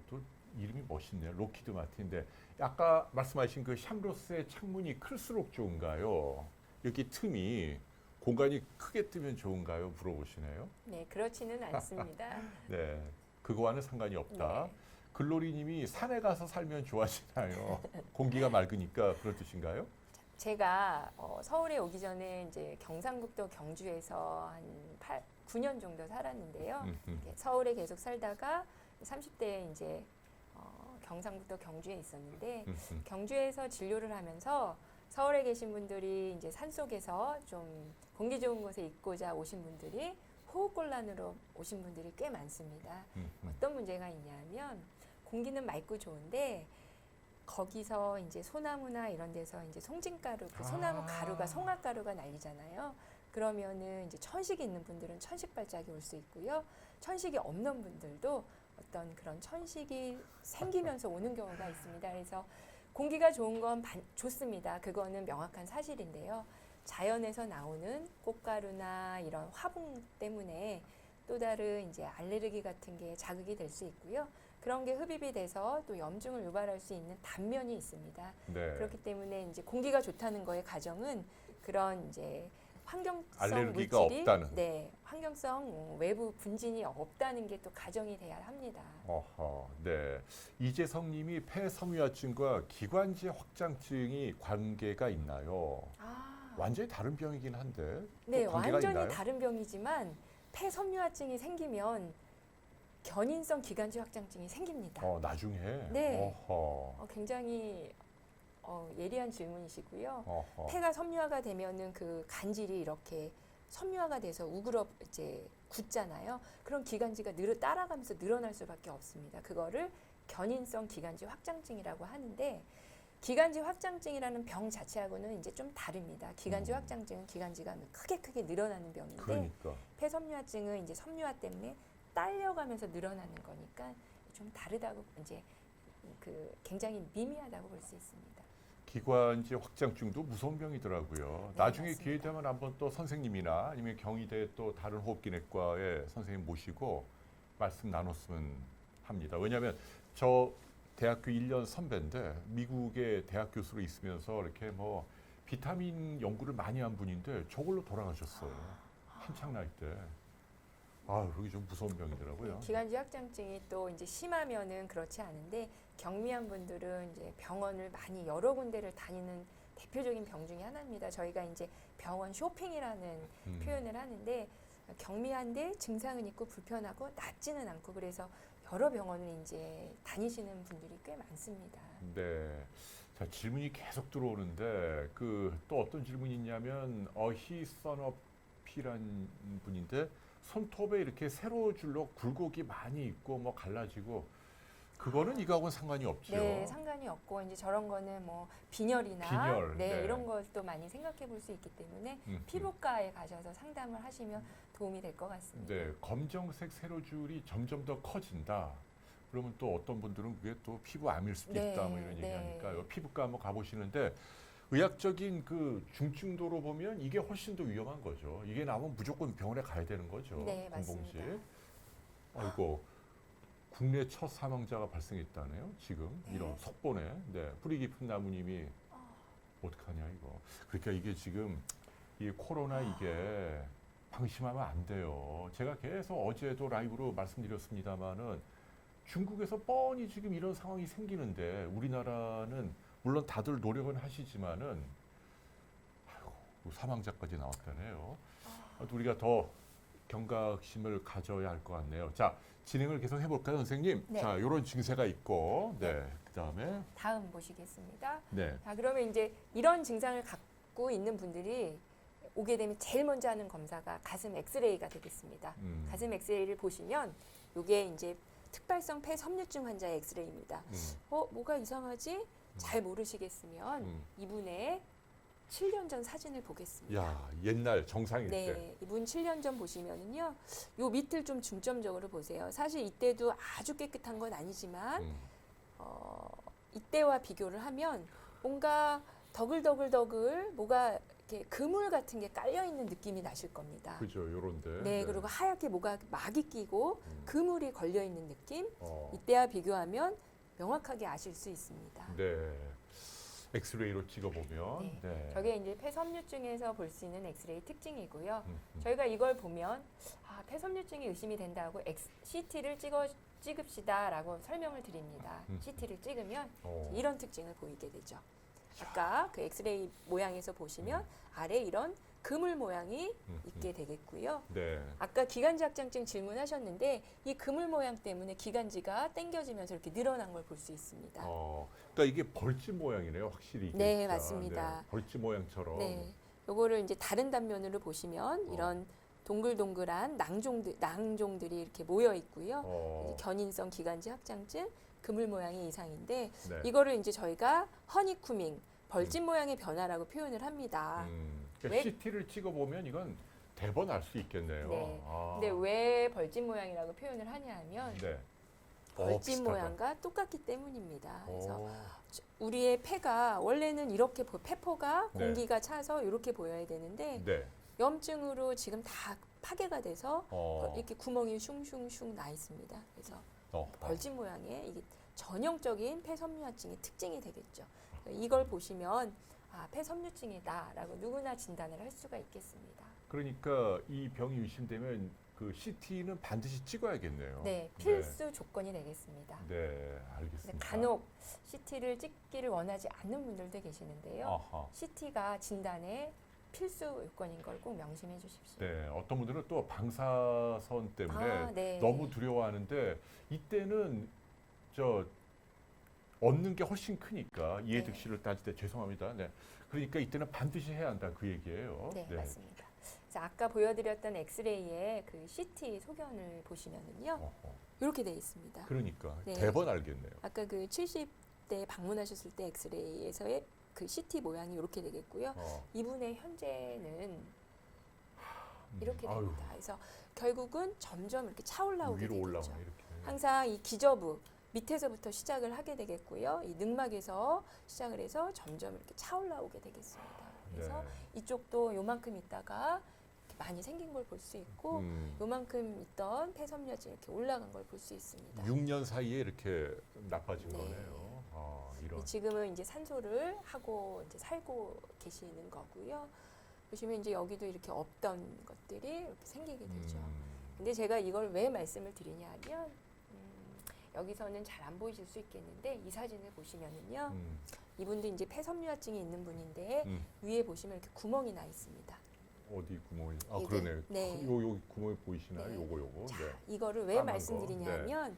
또 이름이 멋있네요. 럭히드 마틴인데 아까 말씀하신 그 샴로스의 창문이 클수록 좋은가요? 여기 틈이 공간이 크게 뜨면 좋은가요? 물어보시네요. 네, 그렇지는 않습니다. 네, 그거와는 상관이 없다. 네. 글로리님이 산에 가서 살면 좋아하시나요? 공기가 맑으니까 그런 뜻인가요? 제가 서울에 오기 전에 이제 경상북도 경주에서 한 9년 정도 살았는데요. 서울에 계속 살다가 30대에 이제 경상북도 경주에 있었는데 경주에서 진료를 하면서 서울에 계신 분들이 이제 산속에서 좀 공기 좋은 곳에 있고자 오신 분들이 호흡곤란으로 오신 분들이 꽤 많습니다. 어떤 문제가 있냐면 공기는 맑고 좋은데 거기서 이제 소나무나 이런 데서 이제 송진가루, 그 소나무 가루가 송화가루가 날리잖아요. 그러면은 이제 천식이 있는 분들은 천식 발작이 올 수 있고요. 천식이 없는 분들도 어떤 그런 천식이 생기면서 오는 경우가 있습니다. 그래서 공기가 좋은 건 좋습니다. 그거는 명확한 사실인데요. 자연에서 나오는 꽃가루나 이런 화분 때문에 또 다른 이제 알레르기 같은 게 자극이 될 수 있고요. 그런 게 흡입이 돼서 또 염증을 유발할 수 있는 단면이 있습니다. 네. 그렇기 때문에 이제 공기가 좋다는 거의 가정은 그런 이제 환경성 알레르기가 물질이 없다는. 네, 환경성 외부 분진이 없다는 게 또 가정이 돼야 합니다. 어허, 네. 이재성님이 폐섬유화증과 기관지 확장증이 관계가 있나요? 아, 완전히 다른 병이긴 한데. 또 네, 관계가 완전히 있나요? 다른 병이지만 폐섬유화증이 생기면 견인성 기관지 확장증이 생깁니다. 나중에. 네. 어허. 굉장히 예리한 질문이시고요. 어허. 폐가 섬유화가 되면은 그 간질이 이렇게 섬유화가 돼서 우그러 이제 굳잖아요. 그런 기관지가 따라가면서 늘어날 수밖에 없습니다. 그거를 견인성 기관지 확장증이라고 하는데 기관지 확장증이라는 병 자체하고는 이제 좀 다릅니다. 기관지 확장증은 기관지가 크게 늘어나는 병인데 그러니까. 폐섬유화증은 이제 섬유화 때문에 딸려가면서 늘어나는 거니까 좀 다르다고 이제 굉장히 미미하다고 볼 수 있습니다. 기관지 확장증도 무서운 병이더라고요. 네, 나중에 맞습니다. 기회 되면 한번 또 선생님이나 아니면 경희대 또 다른 호흡기내과의 선생님 모시고 말씀 나눴으면 합니다. 왜냐하면 저 대학교 1년 선배인데 미국의 대학 교수로 있으면서 이렇게 뭐 비타민 연구를 많이 한 분인데 저걸로 돌아가셨어요. 한창 나이 때. 아, 그게 좀 무서운 병이더라고요. 기관지 확장증이 또 이제 심하면은 그렇지 않은데 경미한 분들은 이제 병원을 많이 여러 군데를 다니는 대표적인 병 중에 하나입니다. 저희가 이제 병원 쇼핑이라는 표현을 하는데 경미한데 증상은 있고 불편하고 낫지는 않고 그래서 여러 병원을 이제 다니시는 분들이 꽤 많습니다. 네. 자, 질문이 계속 들어오는데 또 어떤 질문이 있냐면 어희선업이란 분인데 손톱에 이렇게 세로 줄로 굴곡이 많이 있고 뭐 갈라지고 그거는 이거하고는 상관이 없죠. 네, 상관이 없고 이제 저런 거는 뭐 빈혈이나 빈혈, 네, 네. 이런 것도 많이 생각해 볼 수 있기 때문에 피부과에 가셔서 상담을 하시면 도움이 될 것 같습니다. 네, 검정색 세로줄이 점점 더 커진다. 그러면 또 어떤 분들은 그게 또 피부암일 수도 네, 있다 뭐 이런 네. 얘기하니까 피부과 한번 가보시는데 의학적인 그 중증도로 보면 이게 훨씬 더 위험한 거죠. 이게 나오면 무조건 병원에 가야 되는 거죠. 네, 공봉식. 맞습니다. 아이고 국내 첫 사망자가 발생했다네요. 지금 네. 이런 속보네. 네, 뿌리 깊은 나무님이 어떡하냐 이거. 그러니까 이게 지금 이 코로나 이게 방심하면 안 돼요. 제가 계속 어제도 라이브로 말씀드렸습니다마는 중국에서 뻔히 지금 이런 상황이 생기는데 우리나라는 물론 다들 노력은 하시지만은 아이고, 사망자까지 나왔다네요. 우리가 더 경각심을 가져야 할 것 같네요. 자, 진행을 계속 해볼까요, 선생님? 네. 자, 이런 증세가 있고, 네, 그다음에 다음 보시겠습니다. 네, 자, 그러면 이제 이런 증상을 갖고 있는 분들이 오게 되면 제일 먼저 하는 검사가 가슴 엑스레이가 되겠습니다. 가슴 엑스레이를 보시면 이게 이제 특발성 폐섬유증 환자의 엑스레이입니다. 뭐가 이상하지? 잘 모르시겠으면 이분의 7년 전 사진을 보겠습니다. 야, 옛날 정상일 때, 네, 이분 7년 전 보시면은요, 요 밑을 좀 중점적으로 보세요. 사실 이때도 아주 깨끗한 건 아니지만, 이때와 비교를 하면 뭔가 더글더글 뭐가 이렇게 그물 같은 게 깔려 있는 느낌이 나실 겁니다. 그죠, 요런데. 네, 그리고 하얗게 뭐가 막이 끼고 그물이 걸려 있는 느낌. 어, 이때와 비교하면 명확하게 아실 수 있습니다. 네, 엑스레이로 찍어보면, 네. 네, 저게 이제 폐섬유증에서 볼 수 있는 엑스레이 특징이고요. 음. 저희가 이걸 보면 폐섬유증이 의심이 된다고 CT를 찍읍시다라고 설명을 드립니다. CT를 찍으면 이런 특징을 보이게 되죠. 아까 그 엑스레이 모양에서 보시면 아래 이런 그물 모양이 있게 되겠고요. 네, 아까 기관지 확장증 질문하셨는데 이 그물 모양 때문에 기관지가 당겨지면서 이렇게 늘어난 걸 볼 수 있습니다. 그러니까 이게 벌집 모양이네요, 확실히. 이게 네, 진짜. 맞습니다. 네, 벌집 모양처럼. 네, 요거를 이제 다른 단면으로 보시면 이런 동글동글한 낭종들이 이렇게 모여 있고요. 이제 견인성 기관지 확장증, 그물 모양의 이상인데 네. 이거를 이제 저희가 허니쿠밍, 벌집 모양의 변화라고 표현을 합니다. 그러니까 왜- CT를 찍어보면 이건 대번 알 수 있겠네요. 네. 아. 근데 왜 벌집 모양이라고 표현을 하냐 하면 네. 벌집 비슷하다. 모양과 똑같기 때문입니다. 그래서 오. 우리의 폐가 원래는 이렇게 폐포가 네. 공기가 차서 이렇게 보여야 되는데 네. 염증으로 지금 다 파괴가 돼서 어. 이렇게 구멍이 슝슝슝 나 있습니다. 그래서 벌집 모양의 이게 전형적인 폐섬유화증의 특징이 되겠죠. 이걸 보시면 폐섬유증이다라고 누구나 진단을 할 수가 있겠습니다. 그러니까 이 병이 의심되면 그 CT는 반드시 찍어야겠네요. 네, 필수 조건이 되겠습니다. 네, 알겠습니다. 간혹 CT를 찍기를 원하지 않는 분들도 계시는데요. 아하. CT가 진단의 필수 요건인 걸 꼭 명심해 주십시오. 네, 어떤 분들은 또 방사선 때문에 네. 너무 두려워하는데 이때는 얻는 게 훨씬 크니까 이해득실을 따질 때 죄송합니다. 네, 그러니까 이때는 반드시 해야 한다 그 얘기예요. 네, 맞습니다. 자, 아까 보여드렸던 엑스레이의 그 CT 소견을 보시면은요, 어허. 이렇게 돼 있습니다. 그러니까 네. 대번 알겠네요. 아까 그 70대 방문하셨을 때 엑스레이에서의 그 CT 모양이 이렇게 되겠고요. 이분의 현재는 이렇게 아유, 됩니다. 그래서 결국은 점점 이렇게 차올라오게 위로 되겠죠. 올라오네 이렇게. 항상 이 기저부 밑에서부터 시작을 하게 되겠고요. 이 늑막에서 시작을 해서 점점 이렇게 차올라오게 되겠습니다. 그래서 네. 이쪽도 요만큼 있다가 이렇게 많이 생긴 걸 볼 수 있고 요만큼 있던 폐섬유화증이 이렇게 올라간 걸 볼 수 있습니다. 6년 사이에 이렇게 나빠진 네. 거네요. 이런. 지금은 이제 산소를 하고 이제 살고 계시는 거고요. 보시면 이제 여기도 이렇게 없던 것들이 이렇게 생기게 되죠. 근데 제가 이걸 왜 말씀을 드리냐 하면 여기서는 잘 안 보이실 수 있겠는데 이 사진을 보시면은요. 이분도 이제 폐섬유화증이 있는 분인데 위에 보시면 이렇게 구멍이 나 있습니다. 어디 구멍이? 이게, 그러네. 네. 요 구멍이 보이시나요? 네. 요거. 자, 네. 이거를 왜 까만 말씀드리냐면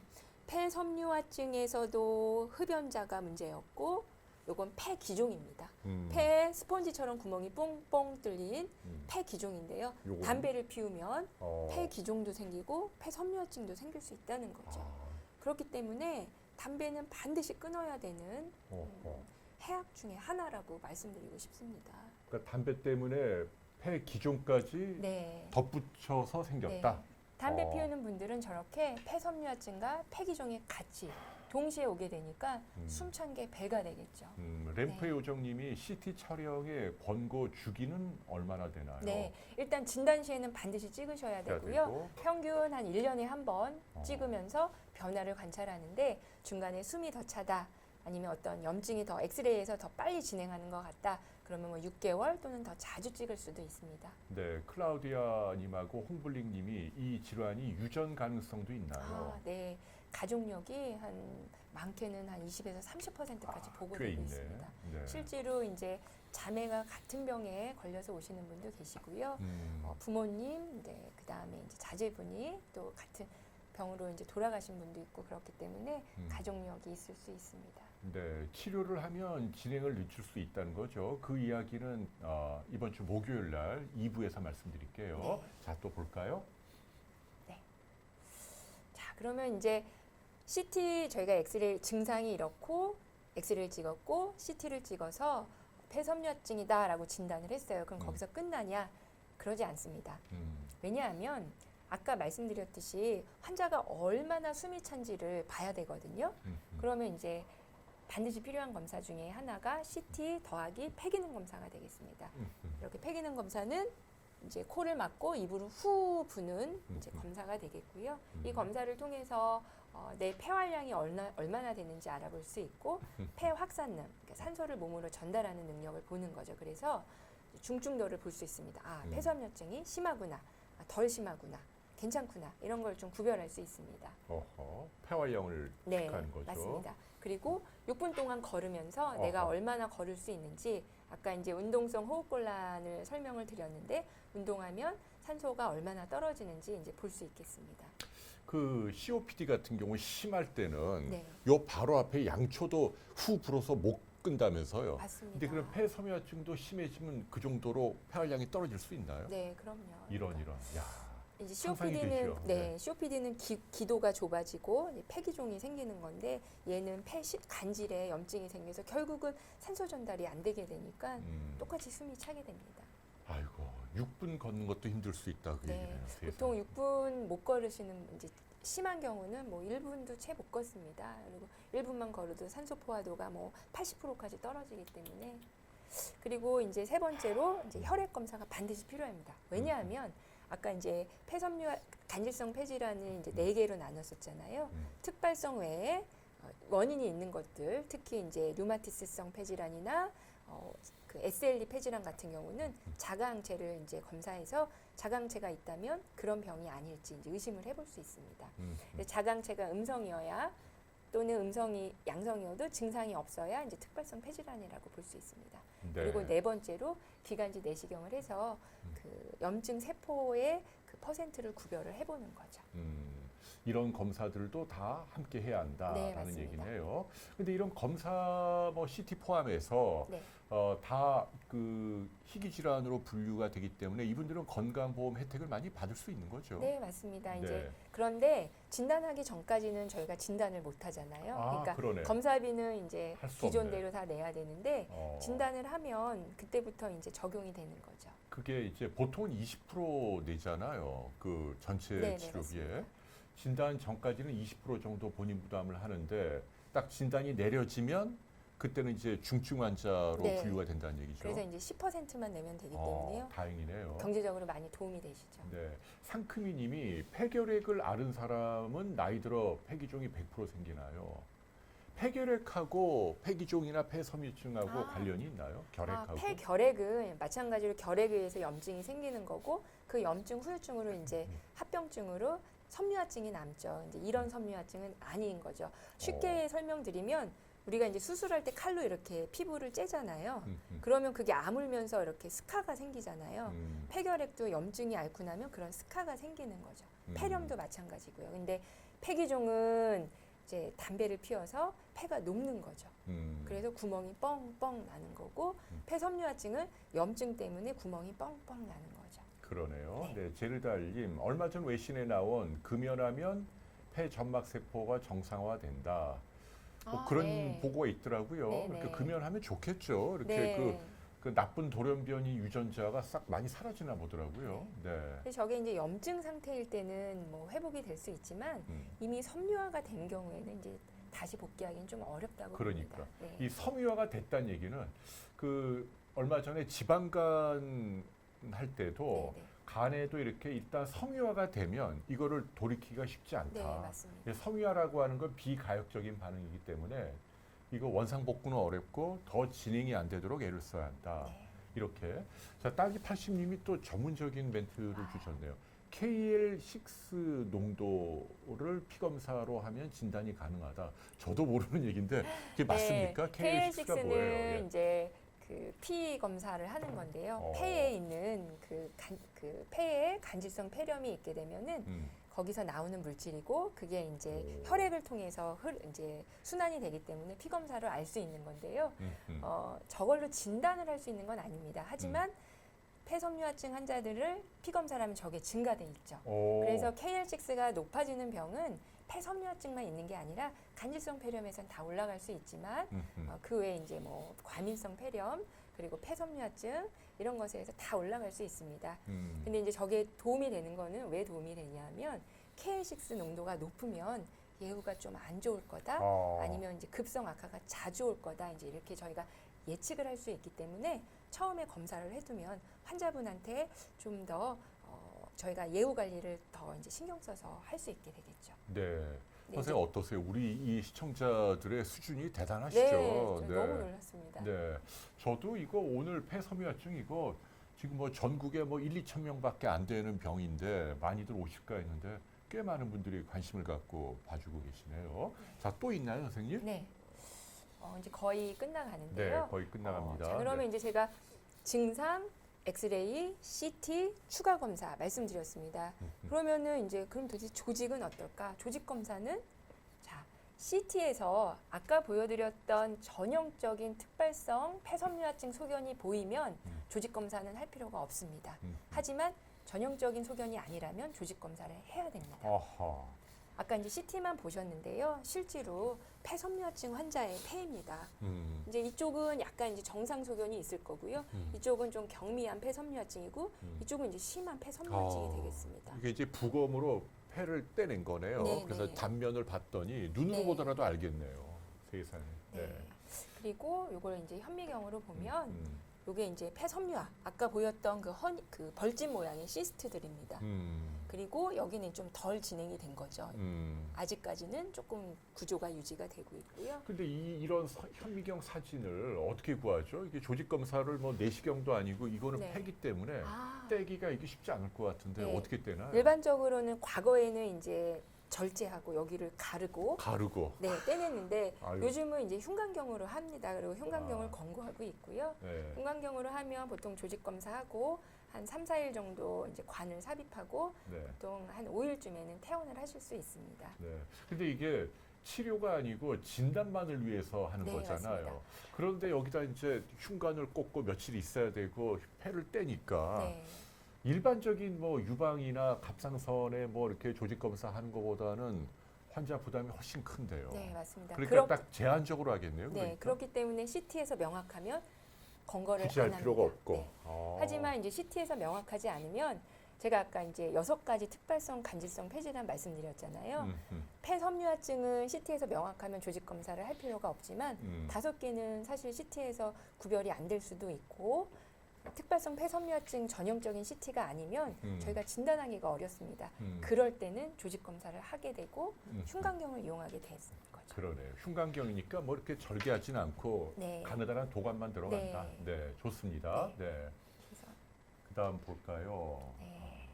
폐섬유화증에서도 흡연자가 문제였고 요건 폐기종입니다. 폐에 스펀지처럼 구멍이 뽕뽕 뚫린 폐기종인데요. 요거는? 담배를 피우면 어. 폐기종도 생기고 폐섬유화증도 생길 수 있다는 거죠. 그렇기 때문에 담배는 반드시 끊어야 되는 해악 중에 하나라고 말씀드리고 싶습니다. 그러니까 담배 때문에 폐 기종까지 네. 덧붙여서 생겼다. 네. 담배 피우는 분들은 저렇게 폐섬유화증과 폐기종이 같이 동시에 오게 되니까 숨찬 게 배가 되겠죠. 램프 네. 요정님이 CT 촬영의 권고 주기는 얼마나 되나요? 네, 일단 진단 시에는 반드시 찍으셔야 되고요. 평균 한 1년에 한 번 찍으면서 변화를 관찰하는데 중간에 숨이 더 차다, 아니면 어떤 염증이 더 엑스레이에서 더 빨리 진행하는 것 같다. 그러면 뭐 6개월 또는 더 자주 찍을 수도 있습니다. 네, 클라우디아님하고 홍블링님이 이 질환이 유전 가능성도 있나요? 네, 가족력이 많게는 한 20에서 30%까지 꽤 보고되고 있네. 있습니다. 네. 실제로 이제 자매가 같은 병에 걸려서 오시는 분도 계시고요. 부모님, 네, 그 다음에 이제 자제분이 또 같은 병으로 이제 돌아가신 분도 있고 그렇기 때문에 가족력이 있을 수 있습니다. 네, 치료를 하면 진행을 늦출 수 있다는 거죠. 그 이야기는 이번 주 목요일 날 2부에서 말씀드릴게요. 네. 자, 또 볼까요? 네. 자, 그러면 이제 CT 저희가 엑스레이 증상이 이렇고 엑스레이를 찍었고 CT를 찍어서 폐섬유화증이다라고 진단을 했어요. 그럼 거기서 끝나냐? 그러지 않습니다. 왜냐하면 아까 말씀드렸듯이 환자가 얼마나 숨이 찬지를 봐야 되거든요. 그러면 이제 반드시 필요한 검사 중에 하나가 CT 더하기 폐기능 검사가 되겠습니다. 이렇게 폐기능 검사는 이제 코를 막고 입으로 후 부는 이제 검사가 되겠고요. 이 검사를 통해서 내 폐활량이 얼마나 되는지 알아볼 수 있고 폐 확산능, 그러니까 산소를 몸으로 전달하는 능력을 보는 거죠. 그래서 중증도를 볼 수 있습니다. 폐섬유증이 심하구나, 덜 심하구나, 괜찮구나, 이런 걸 좀 구별할 수 있습니다. 폐활량을 네, 체크하는 거죠. 맞습니다. 그리고 6분 동안 걸으면서 내가 어허. 얼마나 걸을 수 있는지, 아까 이제 운동성 호흡곤란을 설명을 드렸는데 운동하면 산소가 얼마나 떨어지는지 이제 볼 수 있겠습니다. 그 COPD 같은 경우 심할 때는 네. 요 바로 앞에 양초도 후 불어서 못 끈다면서요. 맞습니다. 근데 그럼 폐섬유화증도 심해지면 그 정도로 폐활량이 떨어질 수 있나요? 네, 그럼요. 이런. 야. 이제 상상이 COPD는 되죠. 네, COPD는 기도가 좁아지고 이제 폐기종이 생기는 건데 얘는 간질에 염증이 생겨서 결국은 산소 전달이 안 되게 되니까 똑같이 숨이 차게 됩니다. 아이고, 6분 걷는 것도 힘들 수 있다 그 네, 얘기네요. 세상에. 보통 6분 못 걸으시는 이제 심한 경우는 뭐 1분도 채 못 걷습니다. 그리고 1분만 걸어도 산소 포화도가 뭐 80%까지 떨어지기 때문에. 그리고 이제 세 번째로 이제 혈액 검사가 반드시 필요합니다. 왜냐하면 아까 이제 폐섬유 간질성 폐질환을 이제 4개로 나눴었잖아요. 특발성 외에 원인이 있는 것들, 특히 이제 류마티스성 폐질환이나 그 SLE 폐질환 같은 경우는 자가항체를 이제 검사해서 자가항체가 있다면 그런 병이 아닐지 이제 의심을 해볼 수 있습니다. 근데 자가항체가 음성이어야 또는 음성이 양성이어도 증상이 없어야 이제 특발성 폐질환이라고 볼 수 있습니다. 네. 그리고 4번째로 기관지 내시경을 해서 그 염증 세포의 그 퍼센트를 구별을 해보는 거죠. 이런 검사들도 다 함께 해야 한다라는 네, 맞습니다. 얘기네요. 근데 이런 검사 뭐 CT 포함해서 네. 다 그 희귀 질환으로 분류가 되기 때문에 이분들은 건강보험 혜택을 많이 받을 수 있는 거죠. 네, 맞습니다. 네. 이제 그런데 진단하기 전까지는 저희가 진단을 못 하잖아요. 그러니까 그러네. 검사비는 이제 할수 기존대로 다 내야 되는데 진단 진단을 하면 그때부터 이제 적용이 되는 거죠. 그게 이제 보통은 20% 내잖아요. 그 전체 네, 네, 치료비에. 맞습니다. 진단 전까지는 20% 정도 본인 부담을 하는데 딱 진단이 내려지면 그때는 이제 중증 환자로 네. 분류가 된다는 얘기죠. 그래서 이제 10%만 내면 되기 때문에요. 다행이네요. 경제적으로 많이 도움이 되시죠. 네, 상크미 님이 폐결핵을 앓은 사람은 나이 들어 폐기종이 100% 생기나요? 폐결핵하고 폐기종이나 폐섬유증하고 관련이 있나요? 결핵하고? 폐결핵은 마찬가지로 결핵에 의해서 염증이 생기는 거고 그 염증 후유증으로 이제 합병증으로 섬유화증이 남죠. 이제 이런 섬유화증은 아닌 거죠. 쉽게 설명드리면 우리가 이제 수술할 때 칼로 이렇게 피부를 째잖아요. 그러면 그게 아물면서 이렇게 스카가 생기잖아요. 폐결핵도 염증이 앓고 나면 그런 스카가 생기는 거죠. 폐렴도 마찬가지고요. 근데 폐기종은 이제 담배를 피워서 폐가 녹는 거죠. 그래서 구멍이 뻥뻥 나는 거고 폐섬유화증은 염증 때문에 구멍이 뻥뻥 나는 거죠. 그러네요. 네, 제르달님 얼마 전 외신에 나온 금연하면 폐 점막 세포가 정상화된다. 뭐 그런 네. 보고가 있더라고요. 네, 이렇게 네. 금연하면 좋겠죠. 이렇게 네. 그 나쁜 돌연변이 유전자가 싹 많이 사라지나 보더라고요. 네. 근데 저게 이제 염증 상태일 때는 뭐 회복이 될 수 있지만 이미 섬유화가 된 경우에는 이제 다시 복귀하기는 좀 어렵다고 그러니까 봅니다. 네. 이 섬유화가 됐다는 얘기는 그 얼마 전에 지방간 할 때도 네, 네. 간에도 이렇게 일단 섬유화가 되면 이거를 돌이키기가 쉽지 않다. 네, 맞습니다. 섬유화라고 하는 건 비가역적인 반응이기 때문에 이거 원상복구는 어렵고 더 진행이 안 되도록 애를 써야 한다. 네. 이렇게. 자, 딸기 80님이 또 전문적인 멘트를 주셨네요. KL6 농도를 피검사로 하면 진단이 가능하다. 저도 모르는 얘기인데 그게 맞습니까? KL6가 뭐예요? KL6는 예. 이제 그 피 검사를 하는 건데요. 어. 폐에 있는 그 폐에 간질성 폐렴이 있게 되면은 거기서 나오는 물질이고 그게 이제 혈액을 통해서 이제 순환이 되기 때문에 피 검사로 알 수 있는 건데요. 저걸로 진단을 할 수 있는 건 아닙니다. 하지만 폐섬유화증 환자들을 피 검사를 하면 저게 증가돼 있죠. 그래서 KL6가 높아지는 병은 폐섬유화증만 있는 게 아니라 간질성 폐렴에선 다 올라갈 수 있지만 그 외에 이제 뭐 과민성 폐렴 그리고 폐섬유화증 이런 것에서 다 올라갈 수 있습니다. 근데 이제 저게 도움이 되는 거는 왜 도움이 되냐면 KL6 농도가 높으면 예후가 좀 안 좋을 거다. 아니면 이제 급성 악화가 자주 올 거다. 이제 이렇게 저희가 예측을 할 수 있기 때문에 처음에 검사를 해두면 환자분한테 좀 더 저희가 예후 관리를 더 이제 신경 써서 할 수 있게 되겠죠. 네. 네, 선생님 어떠세요? 우리 이 시청자들의 수준이 대단하시죠? 네, 저 너무 놀랐습니다. 네. 저도 이거 오늘 폐섬유화증 이거 지금 뭐 전국에 뭐 1, 2천 명밖에 안 되는 병인데 많이들 오실까 했는데 꽤 많은 분들이 관심을 갖고 봐주고 계시네요. 자, 또 있나요, 선생님? 네. 이제 거의 끝나가는데요. 네, 거의 끝나갑니다. 자, 그러면 네. 이제 제가 증상, 엑스레이, CT, 추가 검사 말씀드렸습니다. 그러면은 이제 그럼 도대체 조직은 어떨까? 조직 검사는 자, CT에서 아까 보여드렸던 전형적인 특발성 폐섬유화증 소견이 보이면 조직 검사는 할 필요가 없습니다. 하지만 전형적인 소견이 아니라면 조직 검사를 해야 됩니다. 아하. 아까 이제 CT만 보셨는데요. 실제로 폐섬유화증 환자의 폐입니다. 이제 이쪽은 약간 이제 정상 소견이 있을 거고요. 이쪽은 좀 경미한 폐섬유화증이고 이쪽은 이제 심한 폐섬유화증이 되겠습니다. 이게 이제 부검으로 폐를 떼낸 거네요. 네, 그래서 네. 단면을 봤더니 눈으로 네. 보더라도 알겠네요. 세상에. 네. 그리고 요걸 이제 현미경으로 보면 요게 이제 폐섬유화, 아까 보였던 그 벌집 모양의 시스트들입니다. 그리고 여기는 좀 덜 진행이 된 거죠. 아직까지는 조금 구조가 유지가 되고 있고요. 근데 이런 현미경 사진을 어떻게 구하죠? 이게 조직 검사를 뭐 내시경도 아니고 이거는 네. 폐기 때문에 아, 떼기가 이게 쉽지 않을 것 같은데 네. 어떻게 떼나요? 일반적으로는 과거에는 이제 절제하고 여기를 가르고 가르고. 네, 떼냈는데 아유. 요즘은 이제 흉곽경으로 합니다. 그리고 흉곽경을 아. 권고하고 있고요. 네. 흉곽경으로 하면 보통 조직 검사하고 한 3, 4일 정도 이제 관을 삽입하고 네. 보통 한 5일쯤에는 퇴원을 하실 수 있습니다. 네. 근데 이게 치료가 아니고 진단만을 위해서 하는 네, 거잖아요. 맞습니다. 그런데 여기다 이제 흉관을 꽂고 며칠 있어야 되고 폐를 떼니까 네. 일반적인 뭐 유방이나 갑상선에 뭐 이렇게 조직 검사하는 것보다는 환자 부담이 훨씬 큰데요. 네, 맞습니다. 그러니까 딱 제한적으로 하겠네요. 네, 그러니까. 그렇기 때문에 CT에서 명확하면 건거를 굳이 안 할 필요가 합니다. 없고. 네. 아. 하지만 이제 CT에서 명확하지 않으면 제가 아까 이제 6가지 특발성 간질성 폐질환 말씀드렸잖아요. 폐섬유화증은 CT에서 명확하면 조직 검사를 할 필요가 없지만 5개는 사실 CT에서 구별이 안 될 수도 있고 특발성 폐섬유화증 전형적인 CT가 아니면 저희가 진단하기가 어렵습니다. 그럴 때는 조직 검사를 하게 되고 흉곽경을 이용하게 되는 거죠. 그러네요. 흉곽경이니까 뭐 이렇게 절개하진 않고 네. 가느다란 도관만 들어간다. 네, 좋습니다. 네. 그래서 그다음 볼까요? 네.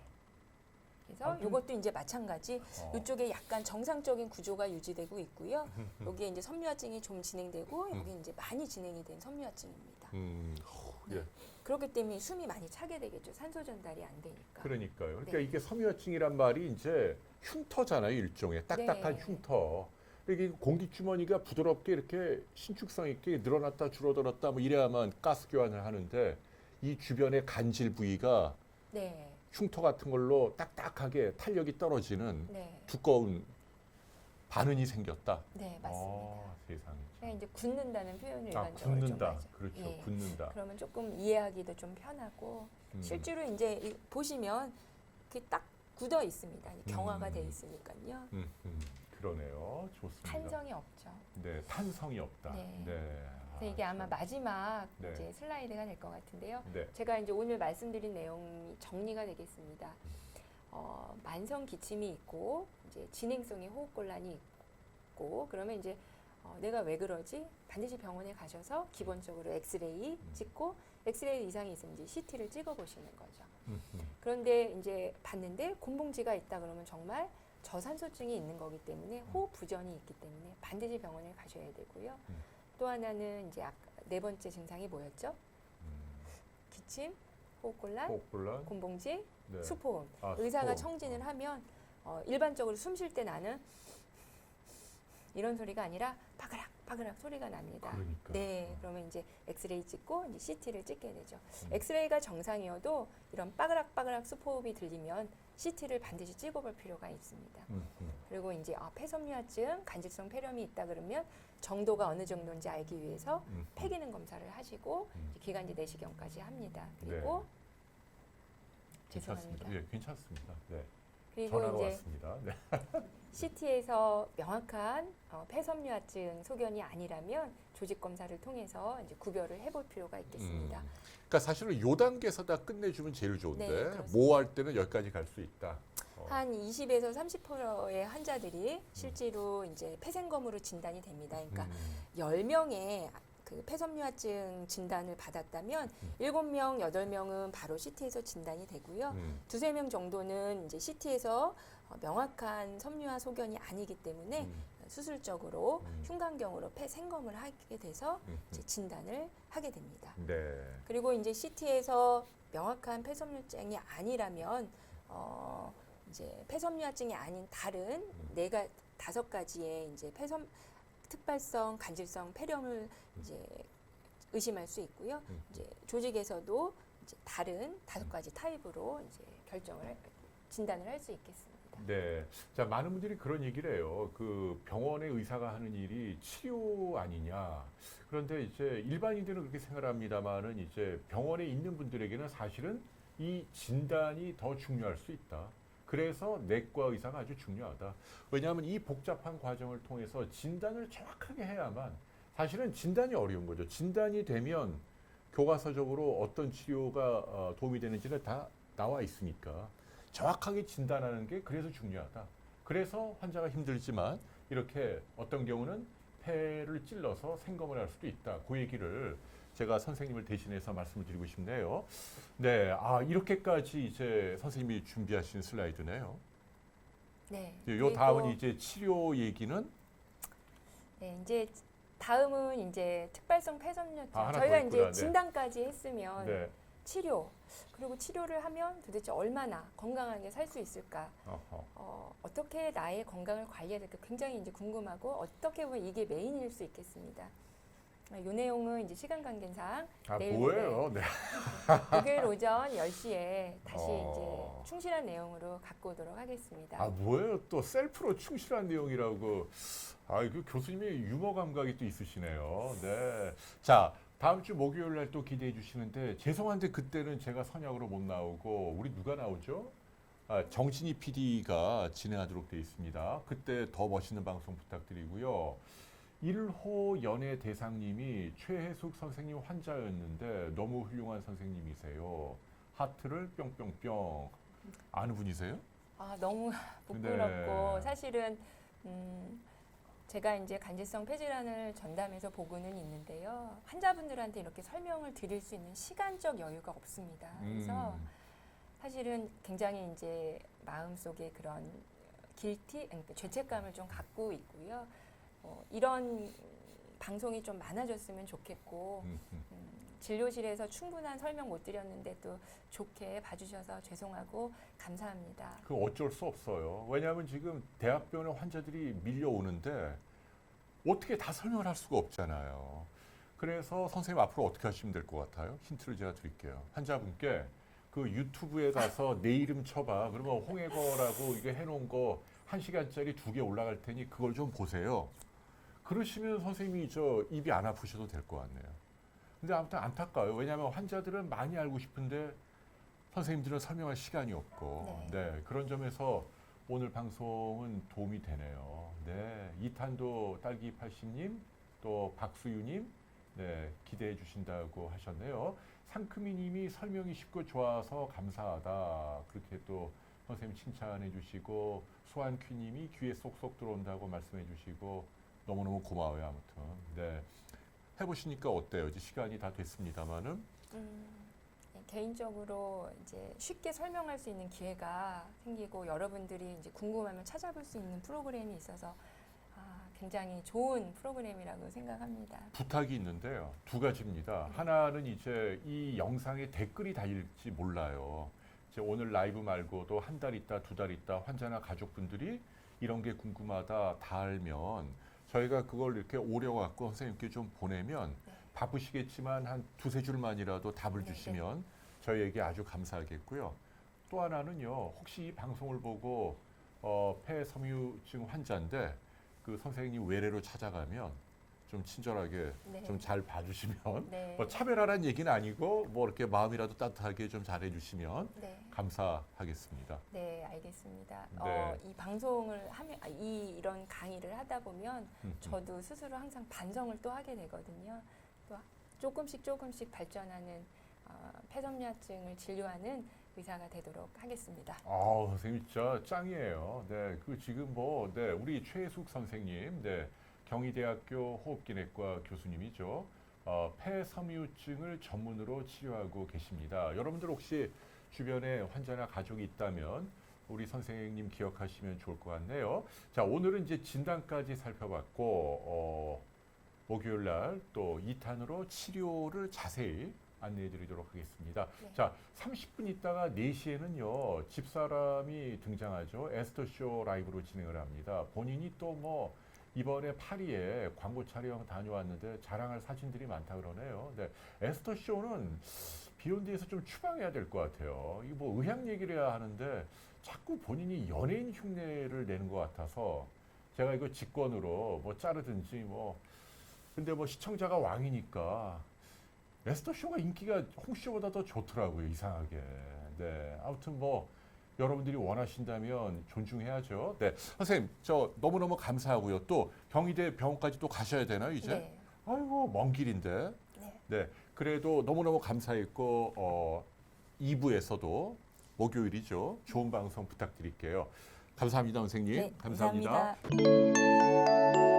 그래서 이것도 이제 마찬가지 이쪽에 약간 정상적인 구조가 유지되고 있고요. 여기에 이제 섬유화증이 좀 진행되고 여기 이제 많이 진행이 된 섬유화증입니다. 예. 그렇기 때문에 숨이 많이 차게 되겠죠. 산소 전달이 안 되니까. 그러니까요. 그러니까 네. 이게 섬유화증이란 말이 이제 흉터잖아요, 일종의 딱딱한 네. 흉터. 이게 공기 주머니가 부드럽게 이렇게 신축성 있게 늘어났다 줄어들었다 뭐 이래야만 가스 교환을 하는데 이 주변의 간질 부위가 네. 흉터 같은 걸로 딱딱하게 탄력이 떨어지는 네. 두꺼운 반은이 생겼다. 네, 맞습니다. 세상에. 그냥 이제 굳는다는 표현을 아, 일반적으로 좀 굳는다. 하죠. 그렇죠. 예. 굳는다. 그러면 조금 이해하기도 좀 편하고 실제로 이제 보시면 이렇게 딱 굳어 있습니다. 경화가 돼 있으니까요. 그러네요. 좋습니다. 탄성이 없죠. 네, 탄성이 없다. 네. 네. 그래서 이게 아마 마지막 네. 이제 슬라이드가 될 것 같은데요. 네. 제가 이제 오늘 말씀드린 내용이 정리가 되겠습니다. 만성 기침이 있고 이제 진행성의 호흡곤란이 있고 그러면 이제 내가 왜 그러지? 반드시 병원에 가셔서 기본적으로 엑스레이 찍고 엑스레이 이상이 있으면 이제 CT를 찍어 보시는 거죠. 그런데 이제 봤는데 곤봉지가 있다 그러면 정말 저산소증이 있는 거기 때문에 호흡 부전이 있기 때문에 반드시 병원에 가셔야 되고요. 또 하나는 이제 네 번째 증상이 뭐였죠? 기침, 호흡곤란, 호흡곤란, 곤봉지, 네. 수포음. 아, 의사가 수포음. 청진을 하면 일반적으로 숨 쉴 때 나는 이런 소리가 아니라 바그락 바그락 소리가 납니다. 그러니까. 네, 그러면 이제 엑스레이 찍고 이제 CT를 찍게 되죠. 엑스레이가 정상이어도 이런 빠그락 빠그락 수포흡이 들리면 CT를 반드시 찍어볼 필요가 있습니다. 그리고 이제 폐섬유화증, 간질성 폐렴이 있다 그러면 정도가 어느 정도인지 알기 위해서 폐 기능 검사를 하시고 이제 기관지 내시경까지 합니다. 그리고 죄송합니다. 괜찮습니다. 예, 괜찮습니다. 네. 그리고 전화가 이제 왔습니다. 네. CT에서 명확한 폐섬유화증 소견이 아니라면 조직 검사를 통해서 이제 구별을 해볼 필요가 있겠습니다. 그러니까 사실은 요 단계에서 다 끝내주면 제일 좋은데 네, 그렇습니다. 모호할 때는 여기까지 갈 수 있다. 한 20에서 30%의 환자들이 실제로 이제 폐생검으로 진단이 됩니다. 그러니까 10명의 그 폐섬유화증 진단을 받았다면 7명, 8명은 바로 CT에서 진단이 되고요. 2, 3명 정도는 이제 CT에서 명확한 섬유화 소견이 아니기 때문에 수술적으로 흉곽경으로 폐생검을 하게 돼서 이제 진단을 하게 됩니다. 네. 그리고 이제 CT에서 명확한 폐섬유증이 아니라면 이제 폐섬유화증이 아닌 다른 5가지의 이제 특발성 간질성 폐렴을 이제 의심할 수 있고요. 이제 조직에서도 이제 다른 5가지 타입으로 이제 진단을 할 수 있겠습니다. 네. 자, 많은 분들이 그런 얘기를 해요. 그 병원의 의사가 하는 일이 치료 아니냐. 그런데 이제 일반인들은 그렇게 생각합니다만은 이제 병원에 있는 분들에게는 사실은 이 진단이 더 중요할 수 있다. 그래서 내과 의사가 아주 중요하다. 왜냐하면 이 복잡한 과정을 통해서 진단을 정확하게 해야만 사실은 진단이 어려운 거죠. 진단이 되면 교과서적으로 어떤 치료가 도움이 되는지는 다 나와 있으니까 정확하게 진단하는 게 그래서 중요하다. 그래서 환자가 힘들지만 이렇게 어떤 경우는 폐를 찔러서 생검을 할 수도 있다. 그 얘기를 제가 선생님을 대신해서 말씀을 드리고 싶네요. 네, 이렇게까지 이제 선생님이 준비하신 슬라이드네요. 네. 요 다음은 이제 치료 얘기는 네, 이제 다음은 이제 특발성 폐섬유증. 하나 더 저희가 있구나. 이제 진단까지 했으면 네. 치료, 그리고 치료를 하면 도대체 얼마나 건강하게 살 수 있을까? 어떻게 나의 건강을 관리해야 될까? 굉장히 이제 궁금하고 어떻게 보면 이게 메인일 수 있겠습니다. 이 내용은 이제 시간 관계상 내일 뭐예요? 네. 목요일 오전 10시에 다시 이제 어. 충실한 내용으로 갖고 오도록 하겠습니다. 뭐예요? 또 셀프로 충실한 내용이라고. 그 교수님의 유머 감각이 또 있으시네요. 네. 자, 다음 주 목요일 날 또 기대해 주시는데 죄송한데 그때는 제가 선약으로 못 나오고 우리 누가 나오죠? 정진희 PD가 진행하도록 되어 있습니다. 그때 더 멋있는 방송 부탁드리고요. 1호 연예 대상님이 최혜숙 선생님 환자였는데 너무 훌륭한 선생님이세요. 하트를 뿅뿅뿅. 아는 분이세요? 너무 부끄럽고 네. 사실은 제가 이제 간질성 폐질환을 전담해서 보고는 있는데요. 환자분들한테 이렇게 설명을 드릴 수 있는 시간적 여유가 없습니다. 그래서 사실은 굉장히 이제 마음속에 그런 그러니까 죄책감을 좀 갖고 있고요. 이런 방송이 좀 많아졌으면 좋겠고 진료실에서 충분한 설명 못 드렸는데 또 좋게 봐주셔서 죄송하고 감사합니다. 그 어쩔 수 없어요. 왜냐하면 지금 대학병원에 환자들이 밀려오는데 어떻게 다 설명을 할 수가 없잖아요. 그래서 선생님 앞으로 어떻게 하시면 될 것 같아요? 힌트를 제가 드릴게요. 환자분께 그 유튜브에 가서 내 이름 쳐봐. 그러면 홍해거라고 이게 해놓은 거 1시간짜리 2개 올라갈 테니 그걸 좀 보세요. 그러시면 선생님이 입이 안 아프셔도 될 것 같네요. 근데 아무튼 안타까워요. 왜냐하면 환자들은 많이 알고 싶은데 선생님들은 설명할 시간이 없고, 네, 그런 점에서 오늘 방송은 도움이 되네요. 네, 이탄도 딸기 80님, 또 박수유님, 네, 기대해 주신다고 하셨네요. 상크미님이 설명이 쉽고 좋아서 감사하다. 그렇게 또 선생님 칭찬해 주시고, 수환퀴님이 귀에 쏙쏙 들어온다고 말씀해 주시고, 너무너무 고마워요. 아무튼, 네. 해보시니까 어때요? 이제 시간이 다 됐습니다만은. 개인적으로 이제 쉽게 설명할 수 있는 기회가 생기고 여러분들이 이제 궁금하면 찾아볼 수 있는 프로그램이 있어서 굉장히 좋은 프로그램이라고 생각합니다. 부탁이 있는데요. 두 가지입니다. 하나는 이제 이 영상에 댓글이 달릴지 몰라요. 이제 오늘 라이브 말고도 한 달 있다, 2달 있다 환자나 가족분들이 이런 게 궁금하다 달면 저희가 그걸 이렇게 오려갖고 선생님께 좀 보내면 바쁘시겠지만 한 2-3줄만이라도 답을 주시면 저희에게 아주 감사하겠고요. 또 하나는요. 혹시 이 방송을 보고 폐섬유증 환자인데 그 선생님 외래로 찾아가면 좀 친절하게 좀 잘 봐주시면 뭐 차별하라는 얘기는 아니고 뭐 이렇게 마음이라도 따뜻하게 좀 잘해주시면 감사하겠습니다. 네, 알겠습니다. 네. 이 방송을 하면 이런 강의를 하다 보면 저도 스스로 항상 반성을 또 하게 되거든요. 또 조금씩 발전하는 폐섬유증을 진료하는 의사가 되도록 하겠습니다. 선생님 진짜 짱이에요. 네, 그 지금 우리 최숙 선생님, 네, 경희대학교 호흡기내과 교수님이죠. 폐섬유증을 전문으로 치료하고 계십니다. 여러분들 혹시 주변에 환자나 가족이 있다면 우리 선생님 기억하시면 좋을 것 같네요. 자, 오늘은 이제 진단까지 살펴봤고 목요일 날 또 2탄으로 치료를 자세히 안내해 드리도록 하겠습니다. 자, 30분 있다가 4시에는요. 집사람이 등장하죠. 에스터쇼 라이브로 진행을 합니다. 본인이 또 이번에 파리에 광고 촬영 다녀왔는데 자랑할 사진들이 많다 그러네요. 네, 에스터쇼는 비욘드에서 좀 추방해야 될 것 같아요. 이거 의학 얘기를 해야 하는데 자꾸 본인이 연예인 흉내를 내는 것 같아서 제가 이거 직권으로 자르든지 근데 시청자가 왕이니까 에스터쇼가 인기가 홍쇼보다 더 좋더라고요. 이상하게. 네, 아무튼 여러분들이 원하신다면 존중해야죠. 네, 선생님 저 너무너무 감사하고요. 또 경희대 병원까지 또 가셔야 되나요 이제? 네. 아이고 먼 길인데. 네. 네, 그래도 너무너무 감사했고 2부에서도 목요일이죠. 좋은 방송 부탁드릴게요. 감사합니다, 선생님. 네, 감사합니다. 감사합니다.